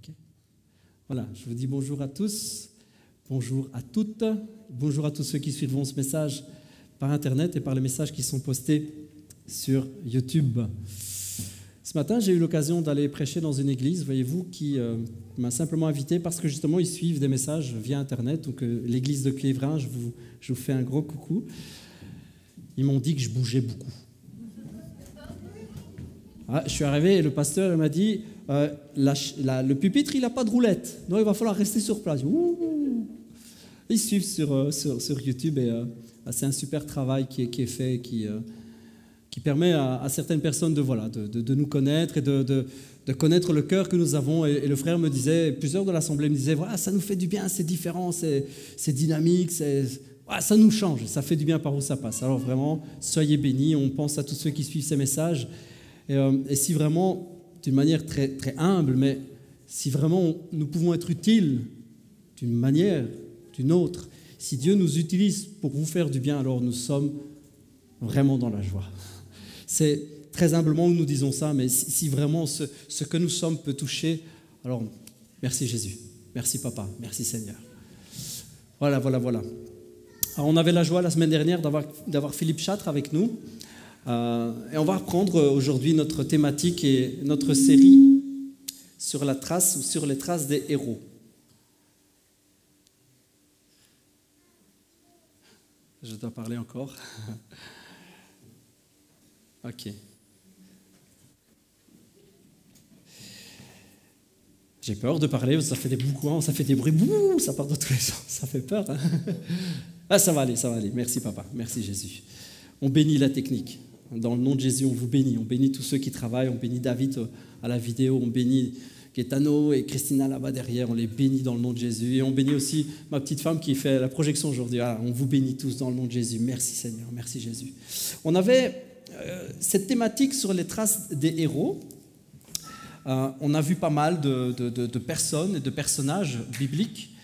Ok. Voilà, je vous dis bonjour à tous, bonjour à toutes, bonjour à tous ceux qui suivront ce message par Internet et par les messages qui sont postés sur YouTube. Ce matin, j'ai eu l'occasion d'aller prêcher dans une église, voyez-vous, qui m'a simplement invité parce que justement, ils suivent des messages via Internet. Donc, l'église de Clévrin, je vous fais un gros coucou. Ils m'ont dit que je bougeais beaucoup. Ah, je suis arrivé et le pasteur m'a dit le pupitre, il n'a pas de roulette. Donc, il va falloir rester sur place. Ouh. Ils suivent sur YouTube et c'est un super travail qui est fait, qui permet à certaines personnes de nous connaître et de connaître le cœur que nous avons. Et le frère me disait, plusieurs de l'assemblée me disaient, voilà, ça nous fait du bien, c'est différent, c'est dynamique, ça nous change, ça fait du bien par où ça passe. Alors vraiment, soyez bénis, on pense à tous ceux qui suivent ces messages. Et si vraiment, d'une manière très, très humble, mais si vraiment nous pouvons être utiles d'une manière, d'une autre, si Dieu nous utilise pour vous faire du bien, alors nous sommes vraiment dans la joie. C'est très humblement que nous disons ça, mais si vraiment ce que nous sommes peut toucher, alors merci Jésus, merci Papa, merci Seigneur. Voilà. Alors on avait la joie la semaine dernière d'avoir Philippe Châtre avec nous, et on va reprendre aujourd'hui notre thématique et notre série sur la trace ou sur les traces des héros. Je dois parler encore. Ok. J'ai peur de parler, ça fait des boucouans, ça fait des bruits, bouh, ça part de tous les sens, ça fait peur. Hein. Ah, ça va aller. Merci Papa, merci Jésus. On bénit la technique. Dans le nom de Jésus, on vous bénit. On bénit tous ceux qui travaillent, on bénit David à la vidéo, on bénit Gaetano et Christina là-bas derrière, on les bénit dans le nom de Jésus. Et on bénit aussi ma petite femme qui fait la projection aujourd'hui. Ah, on vous bénit tous dans le nom de Jésus. Merci Seigneur, merci Jésus. On avait cette thématique sur les traces des héros. On a vu pas mal de personnes et de personnages bibliques.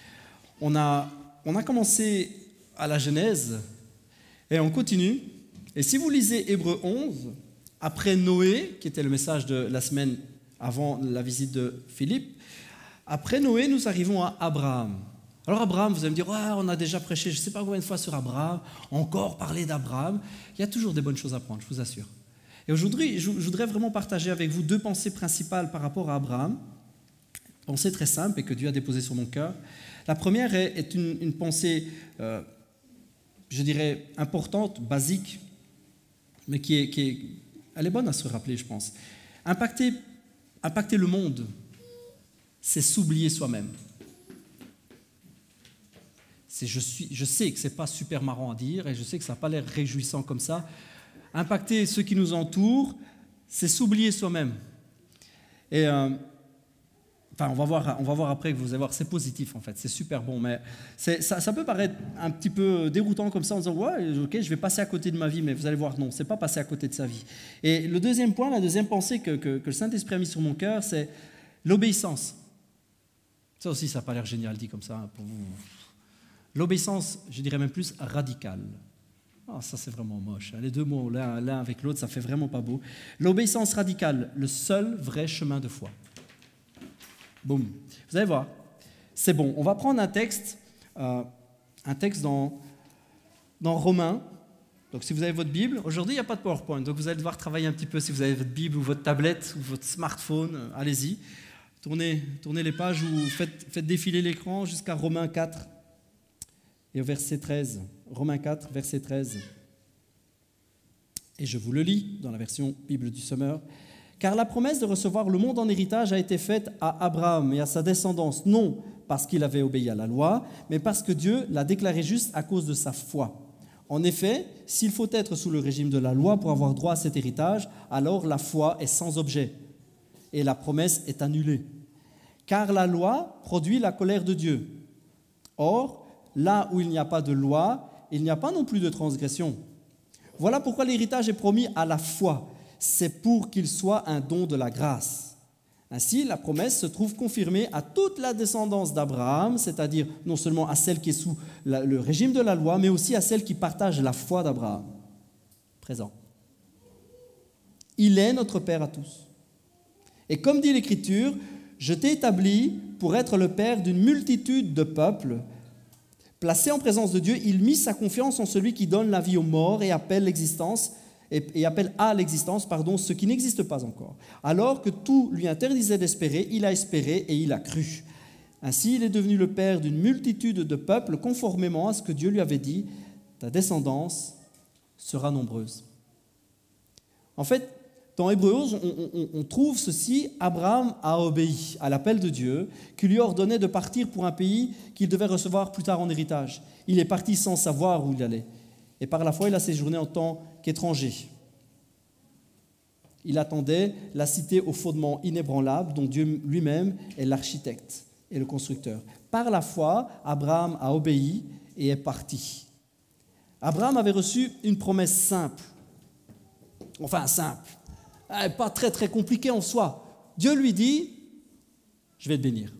On a commencé à la Genèse et on continue. Et si vous lisez Hébreux 11, après Noé, qui était le message de la semaine avant la visite de Philippe, après Noé, nous arrivons à Abraham. Alors Abraham, vous allez me dire, ouais, on a déjà prêché, je ne sais pas combien de fois sur Abraham, encore parler d'Abraham. Il y a toujours des bonnes choses à prendre, je vous assure. Et aujourd'hui, je voudrais vraiment partager avec vous deux pensées principales par rapport à Abraham. Pensée très simple et que Dieu a déposée sur mon cœur. La première est une pensée, je dirais, importante, basique, mais elle est bonne à se rappeler, je pense. Impacter le monde, c'est s'oublier soi-même. Je sais que ce n'est pas super marrant à dire et je sais que ça n'a pas l'air réjouissant comme ça. Impacter ceux qui nous entourent, c'est s'oublier soi-même. Et on va voir après que vous allez voir, c'est positif en fait, c'est super bon, mais ça peut paraître un petit peu déroutant comme ça en disant ouais, ok, je vais passer à côté de ma vie, mais vous allez voir, non, c'est pas passer à côté de sa vie. Et le deuxième point, la deuxième pensée que le Saint-Esprit a mis sur mon cœur, c'est l'obéissance. Ça aussi, ça n'a pas l'air génial dit comme ça pour vous. L'obéissance, je dirais même plus radicale. Ah, ça c'est vraiment moche. Les deux mots l'un avec l'autre, ça fait vraiment pas beau. L'obéissance radicale, le seul vrai chemin de foi. Boum. Vous allez voir, c'est bon. On va prendre un texte dans Romains. Donc si vous avez votre Bible, aujourd'hui il n'y a pas de PowerPoint, donc vous allez devoir travailler un petit peu si vous avez votre Bible ou votre tablette ou votre smartphone, allez-y. Tournez les pages ou faites défiler l'écran jusqu'à Romains 4 et au verset 13. Romains 4, verset 13. Et je vous le lis dans la version Bible du Semeur. Car la promesse de recevoir le monde en héritage a été faite à Abraham et à sa descendance, non parce qu'il avait obéi à la loi, mais parce que Dieu l'a déclaré juste à cause de sa foi. En effet, s'il faut être sous le régime de la loi pour avoir droit à cet héritage, alors la foi est sans objet et la promesse est annulée. Car la loi produit la colère de Dieu. Or, là où il n'y a pas de loi, il n'y a pas non plus de transgression. Voilà pourquoi l'héritage est promis à la foi. C'est pour qu'il soit un don de la grâce. Ainsi, la promesse se trouve confirmée à toute la descendance d'Abraham, c'est-à-dire non seulement à celle qui est sous le régime de la loi, mais aussi à celle qui partage la foi d'Abraham. Présent. Il est notre Père à tous. Et comme dit l'Écriture, je t'ai établi pour être le père d'une multitude de peuples. Placé en présence de Dieu, il mit sa confiance en celui qui donne la vie aux morts et appelle à l'existence ce qui n'existe pas encore. Alors que tout lui interdisait d'espérer, il a espéré et il a cru. Ainsi, il est devenu le père d'une multitude de peuples, conformément à ce que Dieu lui avait dit, ta descendance sera nombreuse. En fait, dans Hébreux 11, on trouve ceci, Abraham a obéi à l'appel de Dieu, qui lui ordonnait de partir pour un pays qu'il devait recevoir plus tard en héritage. Il est parti sans savoir où il allait. Et par la foi, il a séjourné en tant qu'étranger. Il attendait la cité aux fondements inébranlables, dont Dieu lui-même est l'architecte et le constructeur. Par la foi, Abraham a obéi et est parti. Abraham avait reçu une promesse simple. Enfin, simple. Pas très, très compliquée en soi. Dieu lui dit, je vais te bénir.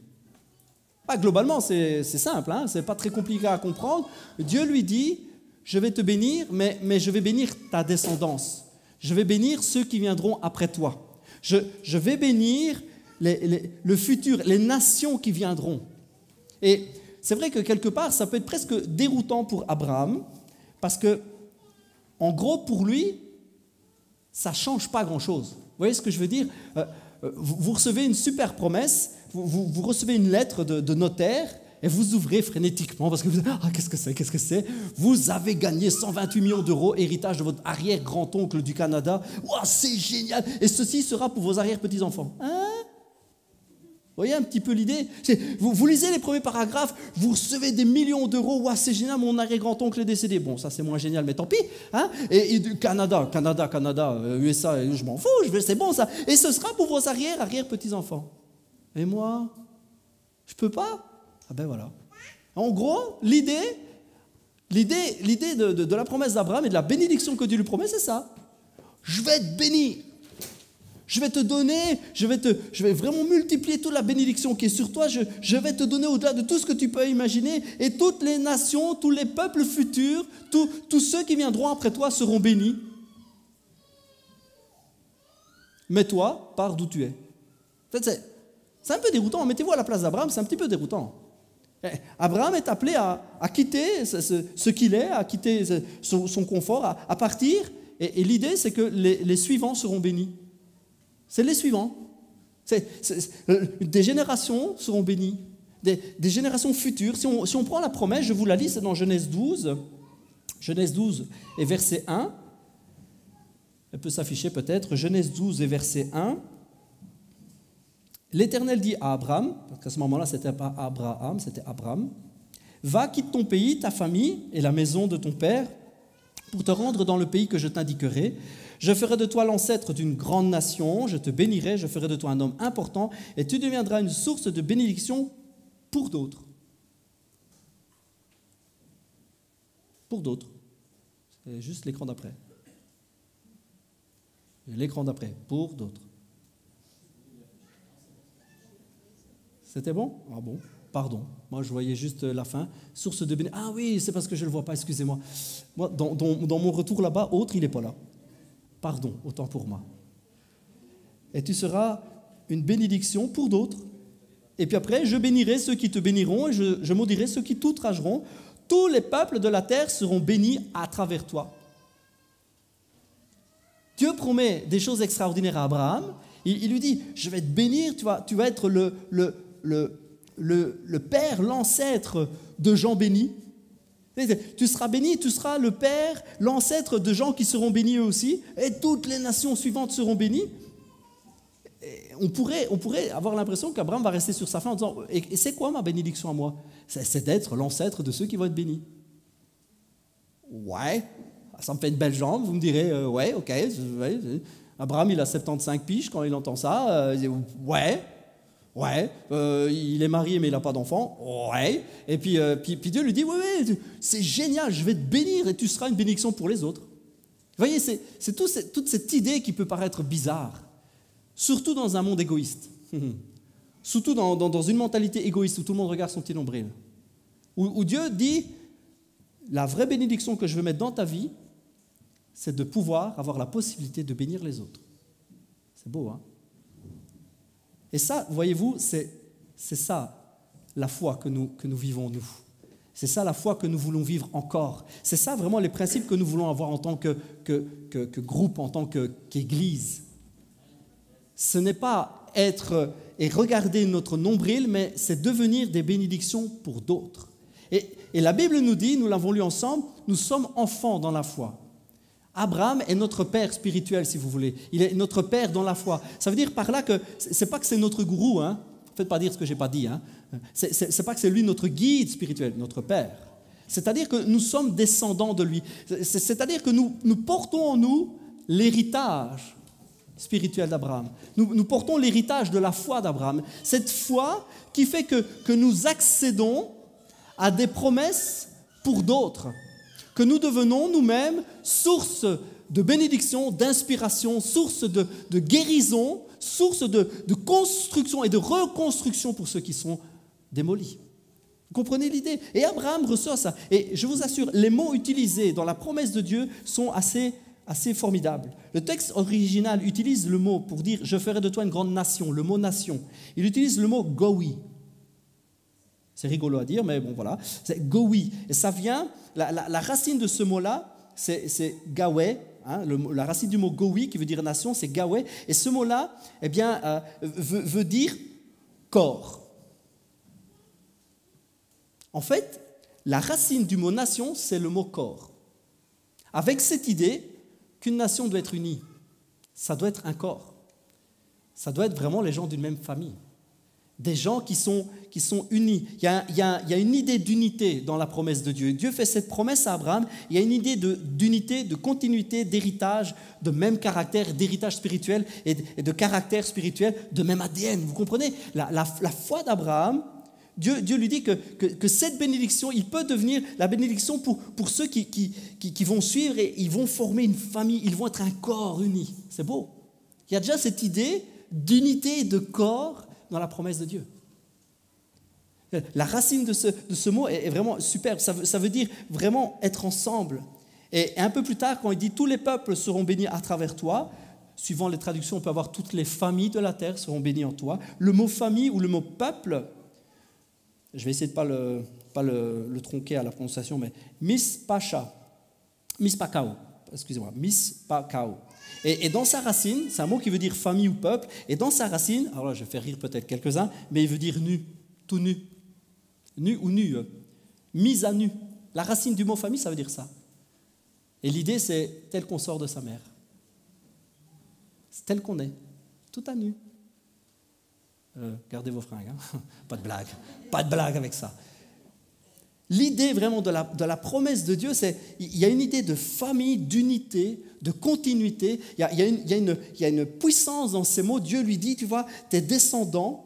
Globalement, c'est simple, hein, c'est pas très compliqué à comprendre. Dieu lui dit, je vais te bénir, mais je vais bénir ta descendance. Je vais bénir ceux qui viendront après toi. Je vais bénir le futur, les nations qui viendront. Et c'est vrai que quelque part, ça peut être presque déroutant pour Abraham, parce que, en gros, pour lui, ça ne change pas grand-chose. Vous voyez ce que je veux dire ? Vous recevez une super promesse, vous recevez une lettre de notaire, et vous ouvrez frénétiquement, parce que vous dites, qu'est-ce que c'est ? Vous avez gagné 128 millions d'euros, héritage de votre arrière-grand-oncle du Canada. Wow, c'est génial ! Et ceci sera pour vos arrière-petits-enfants. Hein ? Vous voyez un petit peu l'idée ? Vous lisez les premiers paragraphes, vous recevez des millions d'euros, wow, c'est génial, mon arrière-grand-oncle est décédé. Bon, ça c'est moins génial, mais tant pis. Hein ? Et Canada, USA, je m'en fous, c'est bon ça. Et ce sera pour vos arrière-petits-enfants. Et moi, je peux pas ? Ah ben voilà. En gros, l'idée de la promesse d'Abraham et de la bénédiction que Dieu lui promet, c'est ça. Je vais te bénir. Je vais te donner, je vais vraiment multiplier toute la bénédiction qui est sur toi. Je vais te donner au-delà de tout ce que tu peux imaginer. Et toutes les nations, tous les peuples futurs, tous ceux qui viendront après toi seront bénis. Mais toi, pars d'où tu es. En fait, c'est un peu déroutant. Mettez-vous à la place d'Abraham, c'est un petit peu déroutant. Abraham est appelé à quitter ce qu'il est, à quitter son confort, à partir. Et l'idée, c'est que les suivants seront bénis. C'est les suivants. Des générations seront bénies, des générations futures. Si on prend la promesse, je vous la lis, c'est dans Genèse 12. Genèse 12 et verset 1. Elle peut s'afficher peut-être. Genèse 12 et verset 1. L'Éternel dit à Abraham, parce qu'à ce moment-là, ce n'était pas Abraham, c'était Abraham, « Va, quitte ton pays, ta famille et la maison de ton père, pour te rendre dans le pays que je t'indiquerai. Je ferai de toi l'ancêtre d'une grande nation, je te bénirai, je ferai de toi un homme important, et tu deviendras une source de bénédiction pour d'autres. » Pour d'autres. C'est juste l'écran d'après. L'écran d'après, pour d'autres. C'était bon ? Ah bon, pardon. Moi, je voyais juste la fin. Source de bénédiction. Ah oui, c'est parce que je ne le vois pas, excusez-moi. Moi, dans mon retour là-bas, autre, il n'est pas là. Pardon, autant pour moi. Et tu seras une bénédiction pour d'autres. Et puis après, je bénirai ceux qui te béniront et je maudirai ceux qui t'outrageront. Tous les peuples de la terre seront bénis à travers toi. Dieu promet des choses extraordinaires à Abraham. Il lui dit, je vais te bénir, tu vas être le père, l'ancêtre de gens bénis. Tu seras béni, tu seras le père, l'ancêtre de gens qui seront bénis eux aussi, et toutes les nations suivantes seront bénies. Et on pourrait avoir l'impression qu'Abraham va rester sur sa faim en disant, et c'est quoi ma bénédiction à moi ? C'est d'être l'ancêtre de ceux qui vont être bénis. Ouais, ça me fait une belle jambe, vous me direz, ouais, ok. Ouais. Abraham, il a 75 piges quand il entend ça, il dit, ouais. Ouais, il est marié mais il n'a pas d'enfant. Ouais. Et puis Dieu lui dit, ouais, c'est génial, je vais te bénir et tu seras une bénédiction pour les autres. Vous voyez, c'est toute cette idée qui peut paraître bizarre, surtout dans un monde égoïste, surtout dans une mentalité égoïste où tout le monde regarde son petit nombril, où Dieu dit, la vraie bénédiction que je veux mettre dans ta vie, c'est de pouvoir avoir la possibilité de bénir les autres. C'est beau, hein ? Et ça, voyez-vous, c'est ça la foi que nous vivons, nous. C'est ça la foi que nous voulons vivre encore. C'est ça vraiment les principes que nous voulons avoir en tant que groupe, en tant qu'Église. Ce n'est pas être et regarder notre nombril, mais c'est devenir des bénédictions pour d'autres. Et la Bible nous dit, nous l'avons lu ensemble, nous sommes enfants dans la foi. Abraham est notre père spirituel, si vous voulez. Il est notre père dans la foi. Ça veut dire par là que c'est pas que c'est notre gourou, hein. Faites pas dire ce que j'ai pas dit, hein. C'est pas que c'est lui notre guide spirituel, notre père. C'est-à-dire que nous sommes descendants de lui. C'est-à-dire que nous portons en nous l'héritage spirituel d'Abraham. Nous portons l'héritage de la foi d'Abraham. Cette foi qui fait que nous accédons à des promesses pour d'autres. Que nous devenons nous-mêmes source de bénédiction, d'inspiration, source de guérison, source de construction et de reconstruction pour ceux qui sont démolis. Vous comprenez l'idée? Et Abraham reçoit ça. Et je vous assure, les mots utilisés dans la promesse de Dieu sont assez formidables. Le texte original utilise le mot pour dire « je ferai de toi une grande nation », le mot « nation ». Il utilise le mot « gowi ». C'est rigolo à dire, mais bon, voilà. C'est gowi. Et ça vient, la racine de ce mot-là, c'est gawé. Hein, la racine du mot gowi, qui veut dire nation, c'est gawé. Et ce mot-là, eh bien, veut dire corps. En fait, la racine du mot nation, c'est le mot corps. Avec cette idée qu'une nation doit être unie. Ça doit être un corps. Ça doit être vraiment les gens d'une même famille. Des gens qui sont unis. Il y a une idée d'unité dans la promesse de Dieu. Dieu fait cette promesse à Abraham. Il y a une idée d'unité, de continuité, d'héritage, de même caractère, d'héritage spirituel et de caractère spirituel, de même ADN. Vous comprenez? La foi d'Abraham, Dieu lui dit que cette bénédiction, il peut devenir la bénédiction pour ceux qui vont suivre et ils vont former une famille, ils vont être un corps uni. C'est beau. Il y a déjà cette idée d'unité de corps dans la promesse de Dieu. La racine de ce mot est vraiment superbe. Ça veut dire vraiment être ensemble. Et un peu plus tard, quand il dit « tous les peuples seront bénis à travers toi », suivant les traductions, on peut avoir « toutes les familles de la terre seront bénies en toi ». Le mot « famille » ou le mot « peuple », je vais essayer de ne pas le tronquer à la prononciation, mais « mispakao », excusez-moi, « mispakao ». Et dans sa racine, c'est un mot qui veut dire famille ou peuple, et dans sa racine, alors là je vais faire rire peut-être quelques-uns, mais il veut dire nu, tout nu. Nu ou nu, mise à nu. La racine du mot famille, ça veut dire ça. Et l'idée, c'est tel qu'on sort de sa mère. C'est tel qu'on est, tout à nu. Gardez vos fringues, hein. Pas de blague avec ça. L'idée vraiment de la promesse de Dieu, c'est il y a une idée de famille, d'unité, de continuité. Il y a une puissance dans ces mots. Dieu lui dit, tu vois, tes descendants,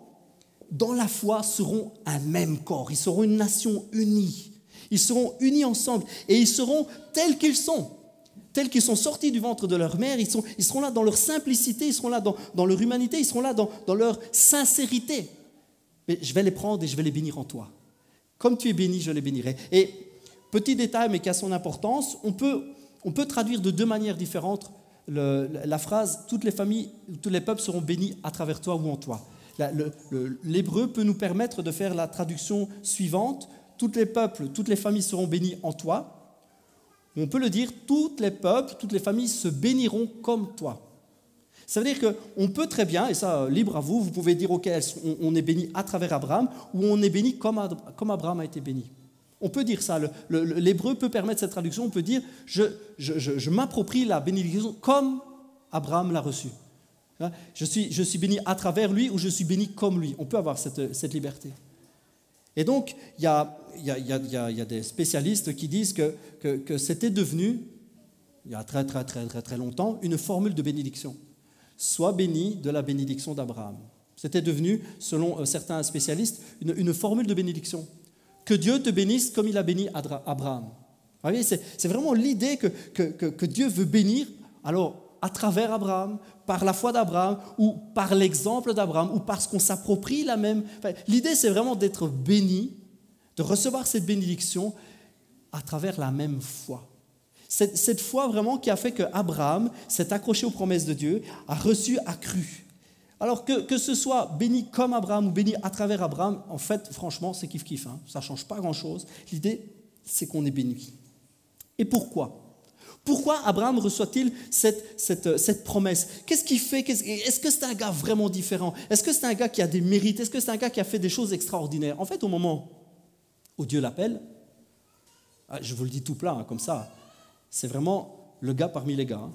dans la foi, seront un même corps. Ils seront une nation unie. Ils seront unis ensemble et ils seront tels qu'ils sont sortis du ventre de leur mère. Ils seront là dans leur simplicité, ils seront là dans leur humanité, ils seront là dans leur sincérité. Mais je vais les prendre et je vais les bénir en toi. Comme tu es béni, je les bénirai. Et petit détail, mais qui a son importance, on peut traduire de deux manières différentes la phrase « toutes les familles, tous les peuples seront bénis à travers toi ou en toi ». L'hébreu peut nous permettre de faire la traduction suivante « tous les peuples, toutes les familles seront bénies en toi ». On peut le dire « tous les peuples, toutes les familles se béniront comme toi ». Ça veut dire qu'on peut très bien, et ça, libre à vous, vous pouvez dire, ok, on est béni à travers Abraham, ou on est béni comme Abraham a été béni. On peut dire ça, l'hébreu peut permettre cette traduction, on peut dire, je m'approprie la bénédiction comme Abraham l'a reçue. Je suis béni à travers lui, ou je suis béni comme lui. On peut avoir cette liberté. Et donc, il y a des spécialistes qui disent que c'était devenu, il y a très, très, très, très, très longtemps, une formule de bénédiction. Sois béni de la bénédiction d'Abraham. C'était devenu, selon certains spécialistes, une formule de bénédiction. Que Dieu te bénisse comme il a béni Abraham. Vous voyez, c'est vraiment l'idée que Dieu veut bénir, alors à travers Abraham, par la foi d'Abraham, ou par l'exemple d'Abraham, ou parce qu'on s'approprie la même. Enfin, l'idée, c'est vraiment d'être béni, de recevoir cette bénédiction à travers la même foi. Cette foi vraiment qui a fait qu'Abraham s'est accroché aux promesses de Dieu, a reçu, a cru. Alors que ce soit béni comme Abraham ou béni à travers Abraham, en fait, franchement, c'est kiff-kiff. Hein. Ça ne change pas grand-chose. L'idée, c'est qu'on est béni. Et pourquoi ? Pourquoi Abraham reçoit-il cette promesse ? Qu'est-ce qu'il fait ? Est-ce que c'est un gars vraiment différent ? Est-ce que c'est un gars qui a des mérites ? Est-ce que c'est un gars qui a fait des choses extraordinaires ? En fait, au moment où Dieu l'appelle, je vous le dis tout plat, hein, comme ça, c'est vraiment le gars parmi les gars. Hein.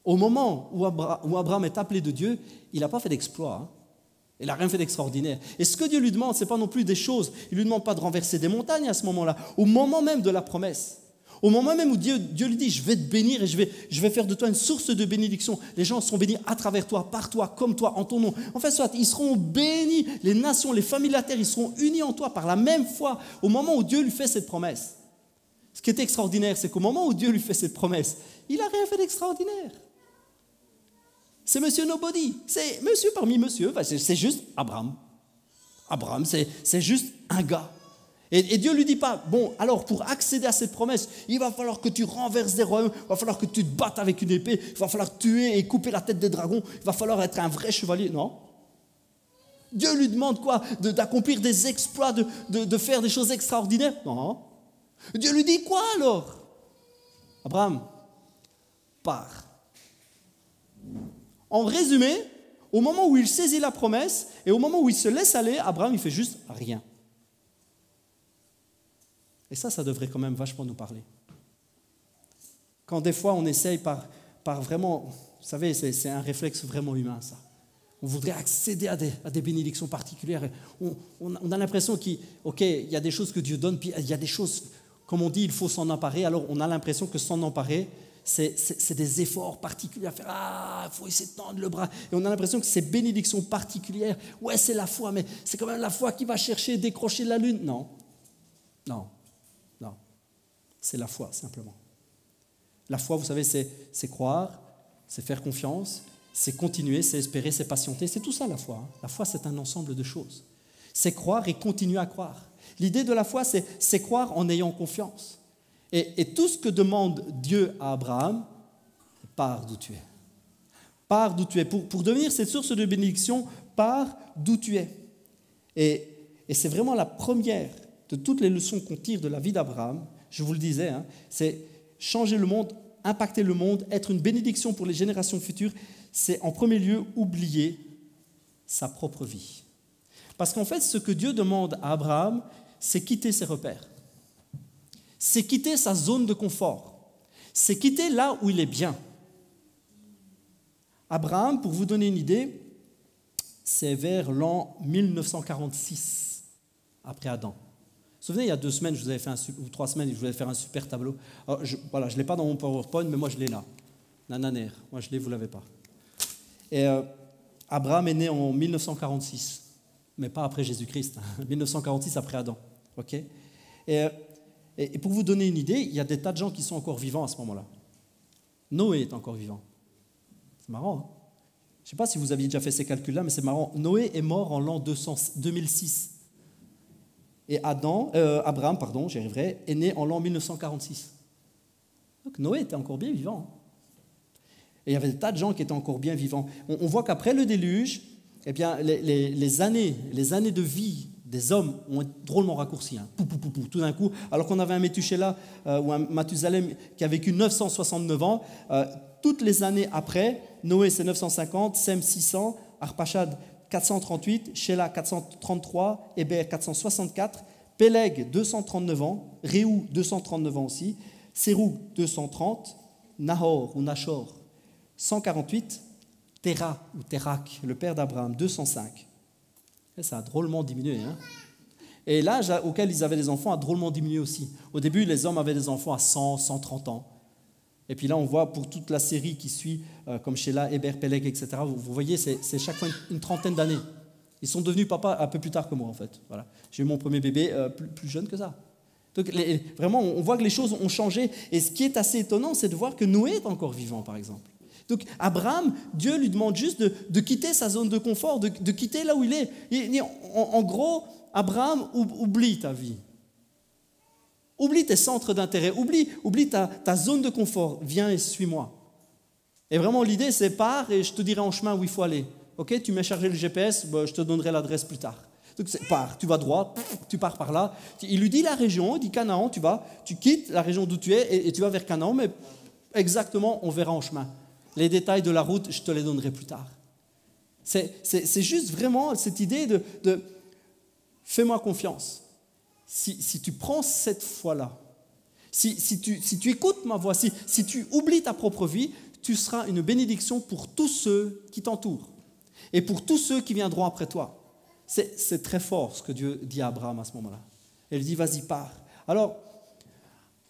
Au moment où Abraham est appelé de Dieu, il n'a pas fait d'exploit. Hein. Il n'a rien fait d'extraordinaire. Et ce que Dieu lui demande, ce n'est pas non plus des choses. Il ne lui demande pas de renverser des montagnes à ce moment-là. Au moment même de la promesse, au moment même où Dieu lui dit « Je vais te bénir et je vais faire de toi une source de bénédiction. Les gens seront bénis à travers toi, par toi, comme toi, en ton nom. » En fait, soit ils seront bénis, les nations, les familles de la terre, ils seront unis en toi par la même foi. Au moment où Dieu lui fait cette promesse. Ce qui est extraordinaire, c'est qu'au moment où Dieu lui fait cette promesse, il n'a rien fait d'extraordinaire. C'est monsieur Nobody, c'est monsieur parmi monsieur, enfin, c'est juste Abraham. Abraham, c'est juste un gars. Et Dieu ne lui dit pas, bon, alors pour accéder à cette promesse, il va falloir que tu renverses des royaumes, il va falloir que tu te battes avec une épée, il va falloir tuer et couper la tête des dragons, il va falloir être un vrai chevalier. Non. Dieu lui demande quoi ? D'accomplir des exploits, de faire des choses extraordinaires ? Non. Dieu lui dit quoi alors ? Abraham, pars. En résumé, au moment où il saisit la promesse et au moment où il se laisse aller, Abraham, il fait juste rien. Et ça devrait quand même vachement nous parler. Quand des fois on essaye par vraiment, vous savez, c'est un réflexe vraiment humain ça. On voudrait accéder à des bénédictions particulières. On a l'impression qu'il y a des choses que Dieu donne, puis il y a des choses, comme on dit, il faut s'en emparer. Alors on a l'impression que s'en emparer, c'est des efforts particuliers à faire. Il faut essayer de tendre le bras. Et on a l'impression que ces bénédictions particulières, ouais, c'est la foi, mais c'est quand même la foi qui va chercher, décrocher la lune. Non. C'est la foi, simplement. La foi, vous savez, c'est croire, c'est faire confiance, c'est continuer, c'est espérer, c'est patienter. C'est tout ça, la foi. La foi, c'est un ensemble de choses. C'est croire et continuer à croire. L'idée de la foi, c'est croire en ayant confiance. Et tout ce que demande Dieu à Abraham, pars d'où tu es. Pars d'où tu es. Pour devenir cette source de bénédiction, pars d'où tu es. Et c'est vraiment la première de toutes les leçons qu'on tire de la vie d'Abraham. Je vous le disais, hein, c'est changer le monde, impacter le monde, être une bénédiction pour les générations futures. C'est en premier lieu oublier sa propre vie. Parce qu'en fait, ce que Dieu demande à Abraham, c'est quitter ses repères. C'est quitter sa zone de confort. C'est quitter là où il est bien. Abraham, pour vous donner une idée, c'est vers l'an 1946, après Adam. Vous vous souvenez, il y a 2 semaines, ou 3 semaines, je vous avais fait un super tableau. Alors, je ne l'ai pas dans mon PowerPoint, mais moi je l'ai là. Nananer, moi je l'ai, vous ne l'avez pas. Et Abraham est né en 1946, mais pas après Jésus-Christ, 1946 après Adam. Okay, et pour vous donner une idée, il y a des tas de gens qui sont encore vivants à ce moment-là. Noé est encore vivant. C'est marrant, hein? Je ne sais pas si vous aviez déjà fait ces calculs-là, mais c'est marrant. Noé est mort en l'an 2006. Et Abraham, j'y arriverai, est né en l'an 1946. Donc Noé était encore bien vivant. Et il y avait des tas de gens qui étaient encore bien vivants. On voit qu'après le déluge, eh bien, les années de vie des hommes ont drôlement raccourci. Hein. Tout d'un coup, alors qu'on avait un Métuséla ou un Mathusalem qui a vécu 969 ans, toutes les années après, Noé c'est 950, Sem 600, Arpachad 438, Sheila 433, Héber 464, Péleg 239 ans, Réou 239 ans aussi, Sérou 230, Nahor 148, Téra ou Térak, le père d'Abraham, 205. Et ça a drôlement diminué. Hein. Et l'âge auquel ils avaient des enfants a drôlement diminué aussi. Au début, les hommes avaient des enfants à 100, 130 ans. Et puis là, on voit pour toute la série qui suit, comme Sheila, Héber, Péleg, etc., vous voyez, c'est chaque fois une trentaine d'années. Ils sont devenus papa un peu plus tard que moi, en fait. Voilà. J'ai eu mon premier bébé plus jeune que ça. Donc, vraiment, on voit que les choses ont changé. Et ce qui est assez étonnant, c'est de voir que Noé est encore vivant, par exemple. Donc, Abraham, Dieu lui demande juste de quitter sa zone de confort, de quitter là où il est. En gros, Abraham, oublie ta vie. Oublie tes centres d'intérêt, oublie ta zone de confort. Viens et suis-moi. Et vraiment, l'idée, c'est pars et je te dirai en chemin où il faut aller. Ok, tu mets chargé le GPS, ben, je te donnerai l'adresse plus tard. Donc tu vas droit, tu pars par là. Il lui dit la région, il dit Canaan, tu quittes la région d'où tu es et tu vas vers Canaan, mais exactement, on verra en chemin. Les détails de la route, je te les donnerai plus tard. C'est juste vraiment cette idée de fais-moi confiance. Si tu prends cette foi-là, si tu écoutes ma voix, si tu oublies ta propre vie, tu seras une bénédiction pour tous ceux qui t'entourent et pour tous ceux qui viendront après toi. C'est très fort ce que Dieu dit à Abraham à ce moment-là. Il lui dit, vas-y, pars. Alors,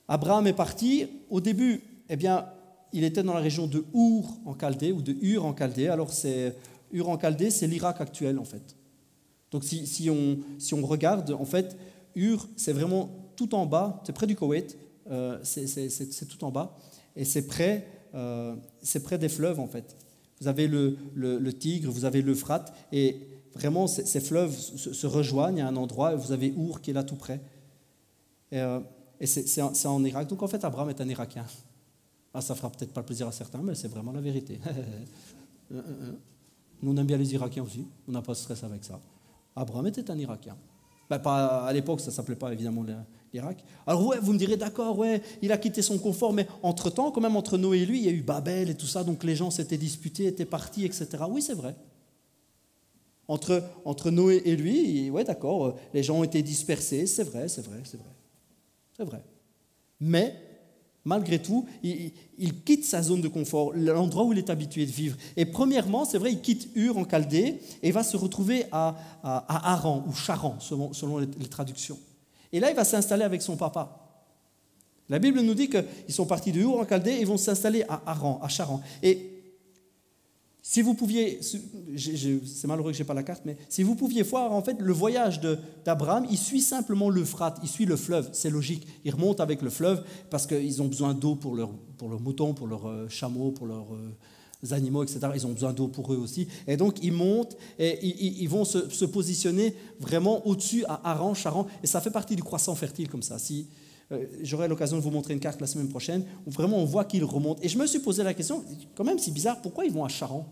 Abraham est parti. Au début, eh bien, il était dans la région de Our en Chaldée, ou de Ur en Chaldée. Alors, Ur en Chaldée, c'est l'Irak actuel, en fait. Donc, si on regarde, en fait, Ur, c'est vraiment tout en bas, c'est près du Koweït, c'est tout en bas, et c'est près des fleuves, en fait. Vous avez le Tigre, vous avez l'Euphrate, et vraiment, ces fleuves se rejoignent à un endroit, et vous avez Our qui est là tout près. Et c'est en Irak. Donc, en fait, Abraham est un Irakien. Ah, ça ne fera peut-être pas plaisir à certains, mais c'est vraiment la vérité. Nous, on aime bien les Irakiens aussi. On n'a pas de stress avec ça. Abraham était un Irakien. Ben, pas, à l'époque, ça ne s'appelait pas évidemment l'Irak. Alors, ouais, vous me direz, d'accord, ouais, il a quitté son confort, mais entre-temps, quand même, entre Noé et lui, il y a eu Babel et tout ça, donc les gens s'étaient disputés, étaient partis, etc. Oui, c'est vrai. Entre Noé et lui, ouais, d'accord, les gens ont été dispersés, c'est vrai. Mais, malgré tout, il quitte sa zone de confort, l'endroit où il est habitué de vivre. Et premièrement, c'est vrai, il quitte Ur en Chaldée et va se retrouver à Haran ou Charan, selon les traductions. Et là, il va s'installer avec son papa. La Bible nous dit qu'ils sont partis de Ur en Chaldée et vont s'installer à Haran, à Charan. Et si vous pouviez, c'est malheureux que je n'ai pas la carte, mais si vous pouviez voir, en fait, le voyage d'Abraham, il suit simplement l'Euphrate, il suit le fleuve, c'est logique. Il remonte avec le fleuve parce qu'ils ont besoin d'eau pour leurs moutons, pour leurs chameaux, pour leurs animaux, etc. Ils ont besoin d'eau pour eux aussi. Et donc, ils montent et ils vont se positionner vraiment au-dessus à Haran, Charan. Et ça fait partie du croissant fertile comme ça. J'aurai l'occasion de vous montrer une carte la semaine prochaine où vraiment on voit qu'ils remontent. Et je me suis posé la question, quand même c'est bizarre, pourquoi ils vont à Charan?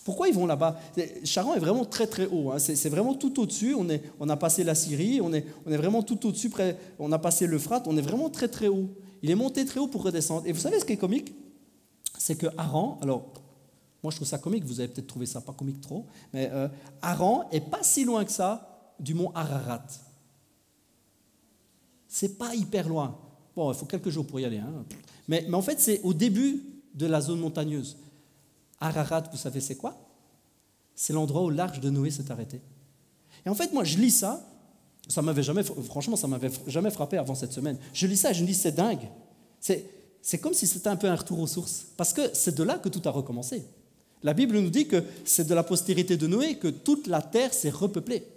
Pourquoi ils vont là-bas? Charan est vraiment très très haut, hein. C'est vraiment tout au-dessus. On a passé la Syrie, on est vraiment tout au-dessus, on a passé l'Euphrate, on est vraiment très très haut. Il est monté très haut pour redescendre. Et vous savez ce qui est comique? C'est que Haran, alors moi je trouve ça comique, vous avez peut-être trouvé ça pas comique trop, mais Haran est pas si loin que ça du mont Ararat. C'est pas hyper loin. Bon, il faut quelques jours pour y aller, hein. Mais en fait, c'est au début de la zone montagneuse. Ararat, vous savez c'est quoi? C'est l'endroit où l'arche de Noé s'est arrêtée. Et en fait, moi, je lis ça, franchement, ça m'avait jamais frappé avant cette semaine. Je lis ça et je me dis, c'est dingue. C'est comme si c'était un peu un retour aux sources. Parce que c'est de là que tout a recommencé. La Bible nous dit que c'est de la postérité de Noé que toute la terre s'est repeuplée.